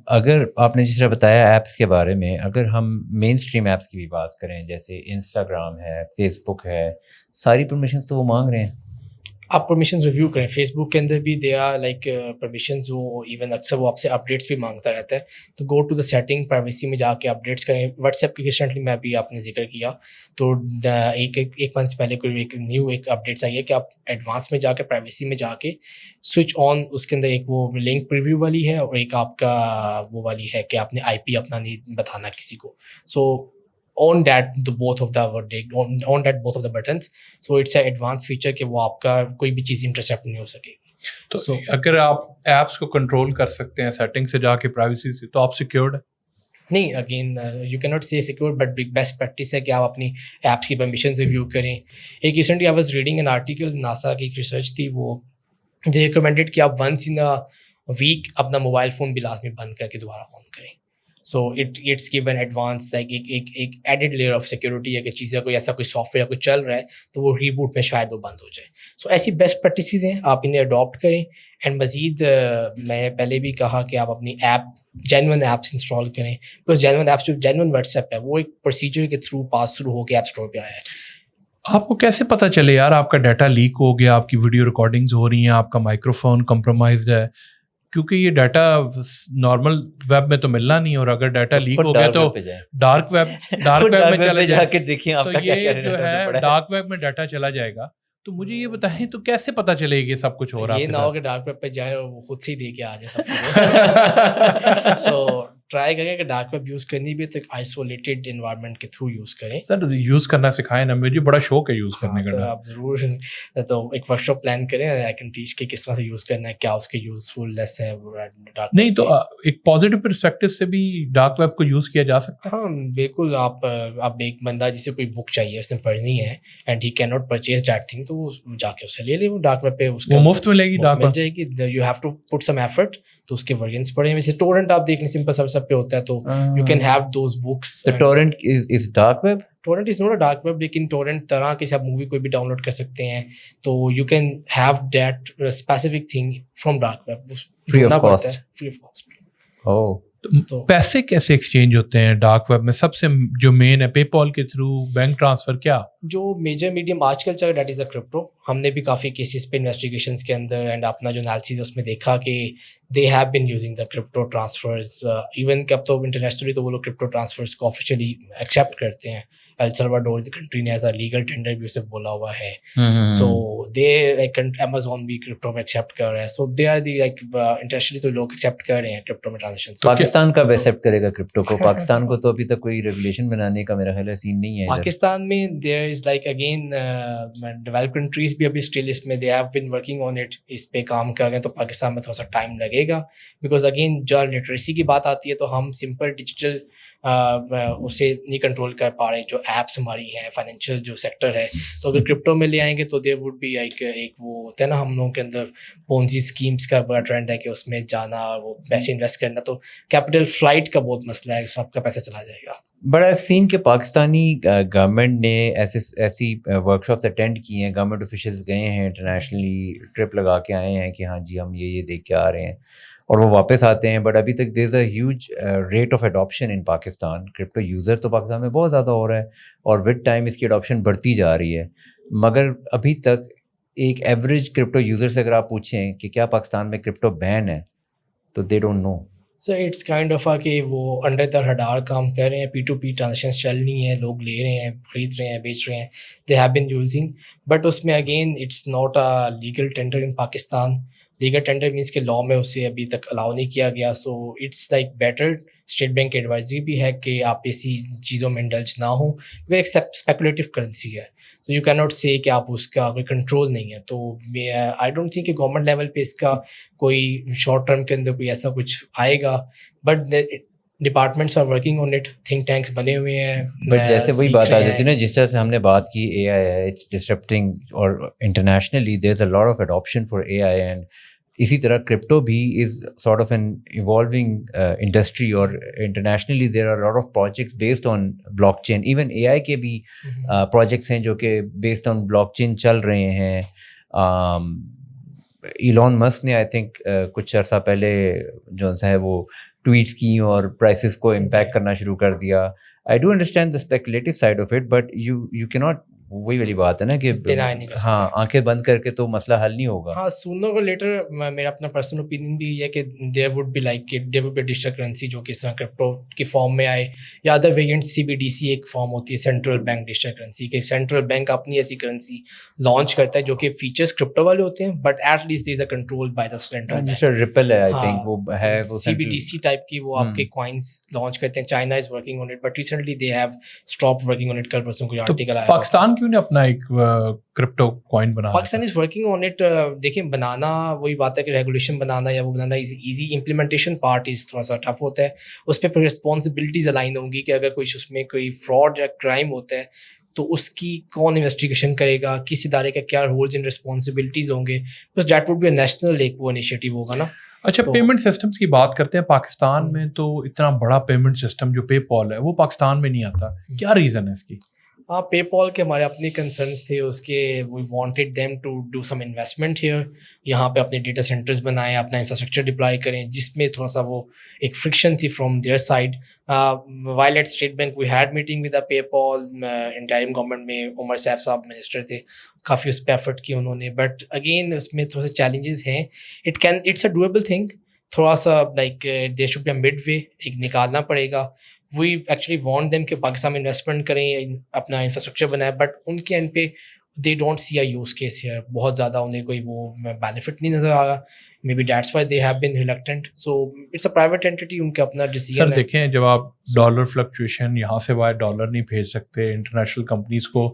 اگر آپ نے جس طرح بتایا ایپس کے بارے میں, اگر ہم مین اسٹریم ایپس کی بھی بات کریں, جیسے انسٹاگرام ہے, فیس بک ہے, ساری پرمیشنس تو وہ مانگ رہے ہیں. آپ پرمیشنز ریویو کریں. فیس بک کے اندر بھی دے آر لائک پرمیشنز, وہ ایون اکثر وہ آپ سے اپڈیٹس بھی مانگتا رہتا ہے. تو go to the setting, privacy میں جا کے اپڈیٹس کریں. واٹس ایپ کی ریسنٹلی میں ابھی آپ نے ذکر کیا تو ایک منتھ پہلے کوئی ایک نیو ایک اپڈیٹس آئی ہے کہ آپ ایڈوانس میں جا کے پرائیویسی میں جا کے سوئچ آن, اس کے اندر ایک وہ لنک پریویو والی ہے اور ایک آپ کا وہ والی ہے کہ آپ نے آئی پی اپنا نہیں بتانا کسی کو. سو on that both of the buttons, so it's an advanced feature کہ وہ آپ کا کوئی بھی چیز انٹرسیپٹ نہیں ہو سکے گی. تو اگر آپ ایپس کو کنٹرول کر سکتے ہیں سیٹنگ سے جا کے پرائیویسی سے, تو آپ سیکیورڈ ہے. نہیں, اگین یو کی ناٹ سے سیکیور, بٹ بیسٹ پریکٹس ہے کہ آپ اپنی ایپس کی پرمیشنز ریویو کریں. ایک recently I was reading an article, NASA کی ایک ریسرچ تھی, وہ دے ریکمینڈیڈ کہ آپ ونس ان ویک اپنا موبائل فون بھی لازمی بند کر کے دوبارہ آن کریں. So it's given advance like ایک ایڈیڈ لیئر آف سیکورٹی ہے کہ چیزیں کوئی ایسا کوئی سافٹ ویئر کوئی چل رہا ہے تو وہ ریبوٹ میں شاید وہ بند ہو جائے. سو ایسی بیسٹ پریکٹسز ہیں, آپ انہیں اڈاپٹ کریں. اینڈ مزید میں پہلے بھی کہا کہ آپ اپنی ایپ جینون ایپس انسٹال کریں, بکاز جینون ایپس جو جینون واٹس ایپ ہے وہ ایک پروسیجر کے تھرو پاس تھرو ہو کے ایپ اسٹور پہ آیا ہے. آپ کو کیسے پتہ چلے یار آپ کا ڈیٹا لیک ہو گیا, آپ کی ویڈیو ریکارڈنگز ہو رہی ہیں, آپ کا مائکرو فون کمپرومائزڈ ہے؟ کیونکہ یہ ڈیٹا نارمل ویب میں تو ملنا نہیں, اور اگر ڈیٹا لیک ہو گیا تو ڈارک ویب میں چلے جا کے دیکھیں. تو یہ جو ہے ڈارک ویب میں ڈیٹا چلا جائے گا. تو مجھے یہ بتائیں تو کیسے پتہ چلے یہ سب کچھ ہو رہا ہے؟ یہ نہ ہو کہ ڈارک ویب پہ جائے اور وہ خود سے ہی دے کے آ جائے سب کچھ. سو ٹرائی کریں کہ ڈارک ویب یوز کرنی بھی تو ایک آئسولیٹڈ انوائرمنٹ کے تھرو یوز کریں. سر یوز کرنا سکھائیں نا, مجھے بڑا شوق ہے یوز کرنے کا. آپ ضرور تو ایک ورک شاپ پلان کریں, آئی کین ٹیچ کہ کس طرح سے یوز کرنا ہے, کیا اس کے یوزفلنس ہے. نہیں تو ایک پازیٹیو پرسپیکٹو سے بھی ڈارک ویب کو یوز کیا جا سکتا ہے. ہاں بالکل. آپ ایک بندا جسے کوئی بک چاہیے, اس نے پڑھنی ہے and he can not purchase that thing, تو وہ جا کے اس سے لے لے. وہ ڈارک ویب پہ وہ مفت ملے گی, مل جائے گی. You have to put some effort, تو اس کے ورژنس پڑھیں. ویسے ٹورنٹ آپ دیکھ لیں, سمپل سب پہ ہوتا ہے, تو you can have those books. The torrent is dark web? Torrent is not a dark web, لیکن torrent طرح کے آپ مووی کوئی بھی ڈاؤن لوڈ کر سکتے ہیں, تو you can have that specific thing from dark web. Free of cost? Free of cost. Oh. تو پیسے کیسے ایکسچینج ہوتے ہیں ڈارک ویب میں؟ سب سے جو مین ہے پے پال کے تھرو, بینک ٹرانسفر, کیا جو میجر میڈیم آج کل چل رہا ہے دیٹ از اے کرپٹو. ہم نے بھی کافی کیسز پہ انویسٹیگیشنس کے اندر اینڈ اپنا جو انالیسز اس میں دیکھا کہ they have been using the crypto transfers. Even کہ اب تو انٹرنیشنلی تو وہ لوگ کرپٹو ٹرانسفرز کو آفیشیلی ایکسیپٹ کرتے ہیں. ایل سلواڈور کنٹری نے ایز اے لیگل ٹینڈر بھی اسے بولا ہوا ہے. سو दे लाइक Amazon भी क्रिप्टो में एक्सेप्ट कर रहा है, so they are the like internationally तो लोग एक्सेप्ट कर रहे हैं क्रिप्टो में ट्रांजेक्शन। पाकिस्तान कब एक्सेप्ट करेगा क्रिप्टो को? पाकिस्तान को तो अभी तक कोई रेगुलेशन बनाने का मेरा ख्याल है सीन नहीं है। पाकिस्तान में there is like again developed countries भी अभी स्टिल इसमें they have been working on it, इस पे काम कर रहे हैं, तो पाकिस्तान में थोड़ा सा टाइम लगेगा, बिकॉज अगेन जब लिटरेसी की बात आती है तो हम सिंपल डिजिटल उसे नहीं कंट्रोल कर पा रहे, जो एप्स हमारी हैं, फाइनेंशियल जो सेक्टर है, तो अगर क्रिप्टो में ले आएंगे तो देयर वुड बी लाइक एक वो होता है ना, हम लोगों के अंदर पोंजी स्कीम्स का बड़ा ट्रेंड है कि उसमें जाना, वो पैसे इन्वेस्ट करना, तो कैपिटल फ्लाइट का बहुत मसला है, सबका पैसा चला जाएगा। बट आई सीन के पाकिस्तानी गवर्नमेंट ने ऐसी वर्कशॉप्स अटेंड की हैं, गवर्नमेंट ऑफिशियल्स गए हैं, इंटरनेशनली ट्रिप लगा के आए हैं कि हाँ जी हम ये देख के आ रहे हैं, और वो वापस आते हैं। बट अभी तक there is a huge rate of adoption in Pakistan. Crypto user तो पाकिस्तान में बहुत ज़्यादा हो रहा है और विद टाइम इसकी एडॉप्शन बढ़ती जा रही है, मगर अभी तक एक एवरेज क्रिप्टो यूज़र से अगर आप पूछें कि क्या पाकिस्तान में क्रिप्टो बैन है, तो they don't know. So it's kind of कि वो अंडर द रडार काम कर रहे हैं, P2P ट्रांजेक्शंस चल रही हैं, लोग ले रहे हैं, खरीद रहे हैं, बेच रहे हैं, they have been using, but उसमें again it's not a legal tender in Pakistan. Legal tender means के लॉ में उसे अभी तक अलाउ नहीं किया गया, so it's like better, State Bank की एडवाइजरी भी है कि आप ऐसी चीज़ों में इंडल्ज ना हो, वो एक स्पेकुलेटिव करेंसी है, सो यू कैन नॉट से कि आप उसका कोई कंट्रोल नहीं है। तो आई डोंट थिंक कि गवर्नमेंट लेवल पे इसका कोई शॉर्ट टर्म के अंदर कोई ऐसा कुछ आएगा, but departments are working on it, think tanks बने हुए हैं। बट जैसे वही बात आ जाती है ना, जिस तरह से हमने बात की AI है, इट्स डिसरप्टिंग, और internationally there is a lot of adoption for AI, and इसी तरह क्रिप्टो भी is sort of an evolving industry, और internationally there are lot of projects based on blockchain. Even AI के भी projects हैं जो कि बेस्ड ऑन ब्लॉकचेन चल रहे हैं। इलॉन मस्क ने आई थिंक कुछ अर्सा पहले जो है वो ट्वीट्स की और प्राइसेस को इम्पैक्ट करना शुरू कर दिया। I do understand the speculative side of it, but you can not, वही वाली बात है ना कि हाँ आंखें बंद करके तो मसला हल नहीं होगा। हाँ, सूनर और लेटर मेरा अपना पर्सनल ओपिनियन भी है कि there would be like there would be digital currency जो कि इस तरह क्रिप्टो की फॉर्म में आए, या अदर वेरिएंट CBDC एक फॉर्म होती है, सेंट्रल बैंक डिजिटल करेंसी, कि सेंट्रल बैंक अपनी ऐसी करेंसी लॉन्च करता है जो कि फीचर्स क्रिप्टो वाले होते हैं, but at least there is a control by the central bank. Ripple है आई थिंक, वो है वो CBDC टाइप की वो आपके कॉइन्स लॉन्च करते हैं। China is working on it, but recently they have stop working on it. कल परसों कोई आर्टिकल आया, पाकिस्तान क्यों नहीं अपना एक क्रिप्टो कॉइन बना? Pakistan is working on it. देखिए, बनाना वही बात है कि रेगुलेशन बनाना या वो बनाना इजी, इम्प्लीमेंटेशन पार्ट इज थोड़ा सा टफ होता है, उस पर रिस्पॉन्सिबिलिटीज अलाइन होंगी कि अगर कोई उसमें कोई फ्रॉड या क्राइम होता है तो उसकी कौन इन्वेस्टिगेशन करेगा, किस इदारे का क्या रोल्स एंड रिस्पॉन्सिबिलिटीज होंगे, बस that would be a national एक वो इनिशिएटिव होगा ना। अच्छा, पेमेंट सिस्टम्स की बात करते हैं पाकिस्तान में, तो इतना बड़ा पेमेंट सिस्टम जो पेपॉल है वो पाकिस्तान में नहीं आता, क्या रीज़न है इसकी? हाँ, पेपॉल के हमारे अपने कंसर्न्स थे उसके, we wanted them to do some investment here, यहाँ पे अपने डेटा सेंटर्स बनाएं, अपना इंफ्रास्ट्रक्चर डिप्लॉय करें, जिसमें थोड़ा सा वो एक फ्रिक्शन थी from their side. While at State Bank we had meeting with the PayPal, interim government में उमर सैफ साहब मिनिस्टर थे, काफ़ी उस पर एफर्ट किया उन्होंने, बट अगेन उसमें थोड़े से चैलेंजेस हैं। इट्स अ डूएबल थिंग, थोड़ा सा like there should be a mid way, एक निकालना पड़ेगा। वी एक्चुअली वांट देम कि पाकिस्तान में इन्वेस्टमेंट करें, अपना इंफ्रास्ट्रक्चर बनाए, बट उनके एंड पे they don't see a use case here, बहुत ज़्यादा उन्हें कोई वो बेनिफिट नहीं नज़र आ रहा। Maybe that's why they have been reluctant, so it's a private entity, उनका अपना डिसीजन है। सर देखें, जब आप डॉलर फ्लक्चुएशन यहाँ से बाहर डॉलर नहीं भेज सकते, इंटरनेशनल कंपनीज को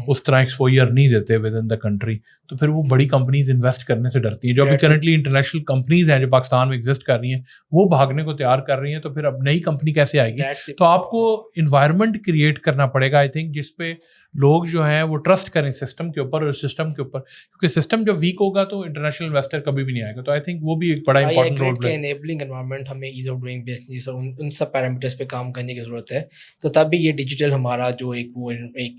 उस तरह एक्सपोजर नहीं देते विद इन द कंट्री, तो फिर वो बड़ी कंपनीज इन्वेस्ट करने से डरती हैं। जो अभी करंटली इंटरनेशनल कंपनीज हैं जो पाकिस्तान में एग्जिस्ट कर रही हैं, वो भागने को तैयार कर रही हैं, तो फिर अब नई कंपनी कैसे आएगी? तो आपको इन्वायरमेंट क्रिएट करना पड़ेगा आई थिंक, जिसपे लोग जो हैं वो ट्रस्ट करें सिस्टम के ऊपर और सिस्टम के ऊपर, क्योंकि सिस्टम जब वीक होगा तो इंटरनेशनल इन्वेस्टर कभी भी नहीं आएगा। तो आई थिंक वो भी एक बड़ा important role play. Enabling environment, हमें ईज ऑफ डूइंग बिजनेस और उन सब पैरामीटर्स पे काम करने की ज़रूरत है, तो तब भी ये डिजिटल हमारा जो एक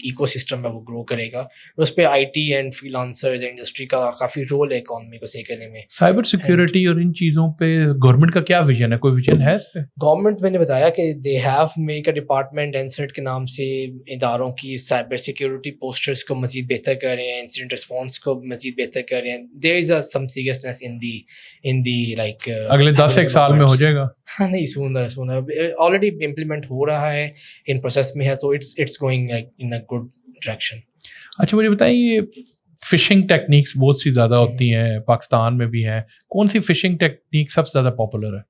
इकोसिस्टम है वो ग्रो करेगा। उस पर IT एंड फ्रीलांसर्स इंडस्ट्री का काफ़ी रोल है इकोनॉमी को सही करने में। साइबर सिक्योरिटी और इन चीज़ों पे गवर्नमेंट का क्या विजन है? कोई विजन है इस पे? गवर्नमेंट, मैंने बताया कि they have make a department एनसेट के नाम से, इदारों की साइबर सिक्योरिटी पोस्टर्स को मजीद बेहतर कर रहे हैं, इंसिडेंट रिस्पॉन्स को मजीद बेहतर कर रहे हैं। There is some seriousness in the like अगले 10-1 साल में हो जाएगा? हाँ, नहीं, सूनर ऑलरेडी इम्प्लीमेंट हो रहा है, इन प्रोसेस में है, तो it's going in a good direction. अच्छा, मुझे बताइए, فشنگ ٹیکنیکس بہت سی زیادہ ہوتی ہیں, پاکستان میں بھی ہیں, کون سی فشنگ ٹیکنیک سب سے زیادہ پاپولر ہے؟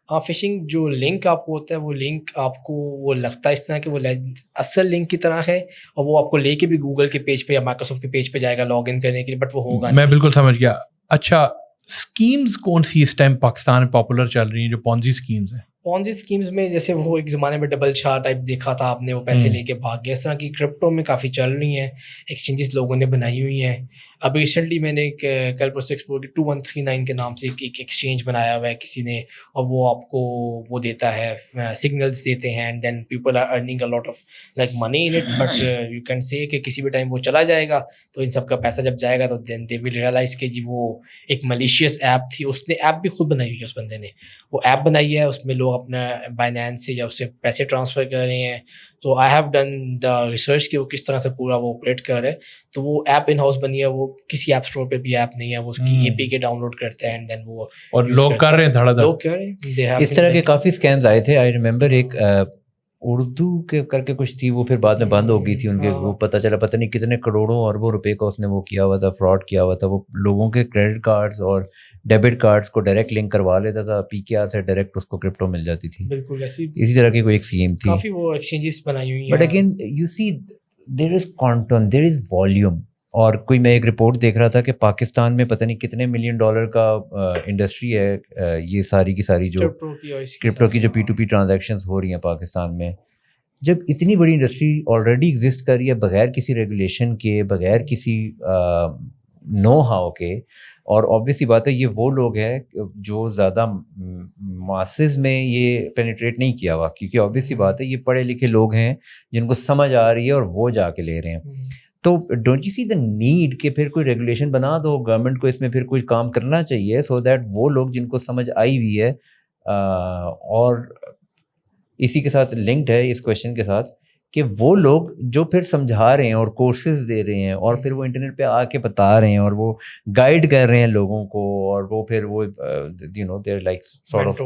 ہاں, فشنگ جو لنک آپ کو ہوتا ہے وہ لنک آپ کو وہ لگتا ہے اس طرح کہ وہ اصل لنک کی طرح ہے, اور وہ آپ کو لے کے بھی گوگل کے پیج پہ یا مائیکروسافٹ کے پیج پہ جائے گا لاگ ان کرنے کے لیے, بٹ وہ ہوگا. میں بالکل سمجھ گیا. اچھا, اسکیمز کون سی اس ٹائم پاکستان میں پاپولر چل رہی ہیں جو پونزی اسکیمز ہیں؟ پونزی اسکیمز میں جیسے وہ ایک زمانے میں ڈبل شاہ ٹائپ دیکھا تھا آپ نے, وہ پیسے لے کے بھاگ گیا, اس طرح کی کرپٹو میں کافی چل رہی ہیں, ایکسچینجز لوگوں نے بنائی ہوئی ہیں. اب ریسنٹلی میں نے کل پرسوں ایکسپلور کی 2139 کے نام سے ایک ایکسچینج بنایا ہوا ہے کسی نے, اور وہ آپ کو وہ دیتا ہے سگنلز دیتے ہیں, and then people are earning a lot of like money in it, but you can say کہ کسی بھی ٹائم وہ چلا جائے گا تو ان سب کا پیسہ جب جائے گا تو دین دے ول ریئلائز کہ جی وہ ایک ملیشیس ایپ تھی. اس نے ایپ بھی خود بنائی ہوئی ہے, اس بندے نے وہ ایپ بنائی ہے, اس میں لوگ اپنا بائنانس سے یا اس سے پیسے ٹرانسفر کر رہے ہیں. تو I have done the research کہ وہ کس طرح سے پورا وہ آپریٹ کر رہے ہیں. تو وہ ایپ ان ہاؤس بنی ہے, وہ کسی ایپ اسٹور پہ بھی ایپ نہیں ہے, وہ اس کی اے پی کے ڈاؤن لوڈ کرتے ہیں اینڈ دین وہ اور لوگ کر رہے ہیں دھڑا دھڑ, لوگ کر رہے ہیں. اس طرح کے کافی اسکیمز آئے تھے. آئی ریممبر ایک اردو کے کر کے کچھ تھی, وہ پھر بعد میں بند ہو گئی تھی ان کے. وہ پتہ چلا پتہ نہیں کتنے کروڑوں اربوں روپے کا اس نے وہ کیا ہوا تھا, فراڈ کیا ہوا تھا. وہ لوگوں کے کریڈٹ کارڈز اور ڈیبٹ کارڈز کو ڈائریکٹ لنک کروا لیتا تھا, پی کے آر سے ڈائریکٹ اس کو کرپٹو مل جاتی تھی. بالکل اسی طرح کی کوئی ایک اسکیم تھی. کافی وہ ایکسچینجز بنائی ہوئی ہیں. But again you see there is quantum, there is volume. اور کوئی میں ایک رپورٹ دیکھ رہا تھا کہ پاکستان میں پتہ نہیں کتنے $1 ملین کا انڈسٹری ہے, یہ ساری کی ساری جو کرپٹو کی جو P2P ٹرانزیکشنز ہو رہی ہیں پاکستان میں. جب اتنی بڑی انڈسٹری آلریڈی ایگزسٹ کر رہی ہے بغیر کسی ریگولیشن کے, بغیر کسی نو ہاؤ کے, اور آبویسلی بات ہے یہ وہ لوگ ہیں جو زیادہ ماسز میں یہ پینیٹریٹ نہیں کیا ہوا, کیونکہ آبویسلی بات ہے یہ پڑھے لکھے لوگ ہیں جن کو سمجھ آ رہی ہے اور وہ جا کے لے رہے ہیں. تو don't you see the need کہ پھر کوئی ریگولیشن بنا دو, گورنمنٹ کو اس میں پھر کوئی کام کرنا چاہیے سو دیٹ وہ لوگ جن کو سمجھ آئی ہوئی ہے. اور اسی کے ساتھ لنکڈ ہے اس کویشچن کے ساتھ کہ وہ لوگ جو پھر سمجھا رہے ہیں اور کورسز دے رہے ہیں اور پھر وہ انٹرنیٹ پہ آ کے بتا رہے ہیں اور وہ گائیڈ کر رہے ہیں لوگوں کو, اور وہ پھر وہ you know there like sort of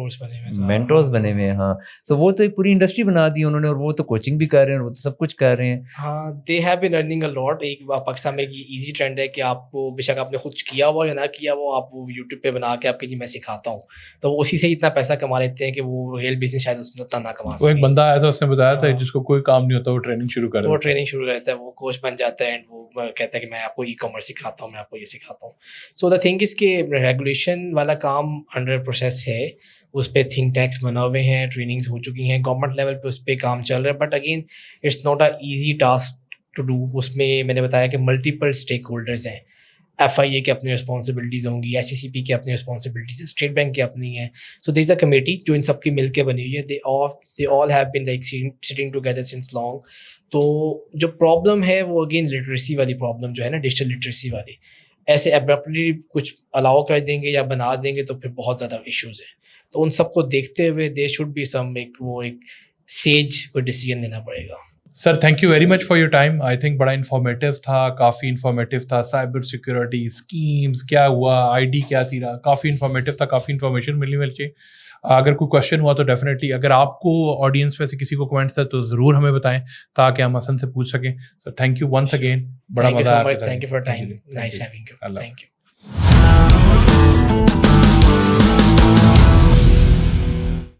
mentors بنے ہوئے ہیں. ہاں, تو وہ تو ایک پوری انڈسٹری بنا دی انہوں نے, اور وہ تو کوچنگ بھی کر رہے ہیں, اور وہ تو سب کچھ کر رہے ہیں. ہاں, دے ہیو بین ارننگ اے لاٹ. ایک پاکستان میں ایک ایزی ٹرینڈ ہے کہ آپ کو بے شک آپ نے خود کیا ہوا یا نہ کیا ہوا, آپ وہ یوٹیوب پہ بنا کے آپ کے جی میں سکھاتا ہوں, تو وہ اسی سے اتنا پیسہ کما لیتے ہیں کہ وہ ریئل بزنس شاید اس میں اتنا نہ کما سکتے. وہ ایک بندہ آیا تھا, اس نے بتایا تھا جس کو کوئی کام نہیں ہوتا وہ ٹریننگ شروع وہ ٹریننگ شروع کرتا ہے, وہ کوچ بن جاتا ہے, اینڈ وہ کہتا ہے کہ میں آپ کو ای کامرس سکھاتا ہوں, میں آپ کو یہ سکھاتا ہوں. سو دا تھنگ از کہ ریگولیشن والا کام انڈر پروسیس ہے, اس پہ تھنک ٹینکس بنا ہوئے ہیں, ٹریننگز ہو چکی ہیں, گورنمنٹ لیول پہ اس پہ کام چل رہا ہے. But again it's not a easy task to do. اس میں میں نے بتایا کہ ملٹیپل اسٹیک ہولڈرز ہیں. ایف آئی اے کی اپنی رسپانسبلٹیز ہوں گی, ایس سی سی پی کی اپنی رسپانسبلٹیز ہیں, اسٹیٹ بینک کی اپنی ہیں. سو دیر از اے کمیٹی جو ان سب کی مل کے بنی ہوئی ہے. They all have been like sitting together since long. تو جو پرابلم ہے وہ اگین لٹریسی والی پرابلم جو ہے نا, ڈیجیٹل لٹریسی والی, ایسے ابرپٹلی کچھ الاؤ کر دیں گے یا بنا دیں گے تو پھر بہت زیادہ ایشوز ہیں. تو ان سب کو دیکھتے ہوئے دے شوڈ بی سم ایک سیج کوئی ڈیسیجن لینا پڑے گا. Sir thank you very much for your time. I think بڑا انفارمیٹیو تھا, کافی انفارمیٹیو تھا. سائبر سیکورٹی اسکیمز کیا ہوا, آئی ڈی کیا تھی, کافی انفارمیٹیو تھا, کافی انفارمیشن مل چاہیے. اگر کوئی کوشچن ہوا تو ڈیفینیٹلی, اگر آپ کو آڈینس میں سے کسی کو کمنٹس تھا تو ضرور ہمیں بتائیں تاکہ ہم حسن سے پوچھ سکیں. Sir thank you once again, بڑا مزہ آیا. Thank you for time, nice having you. Allah thank you.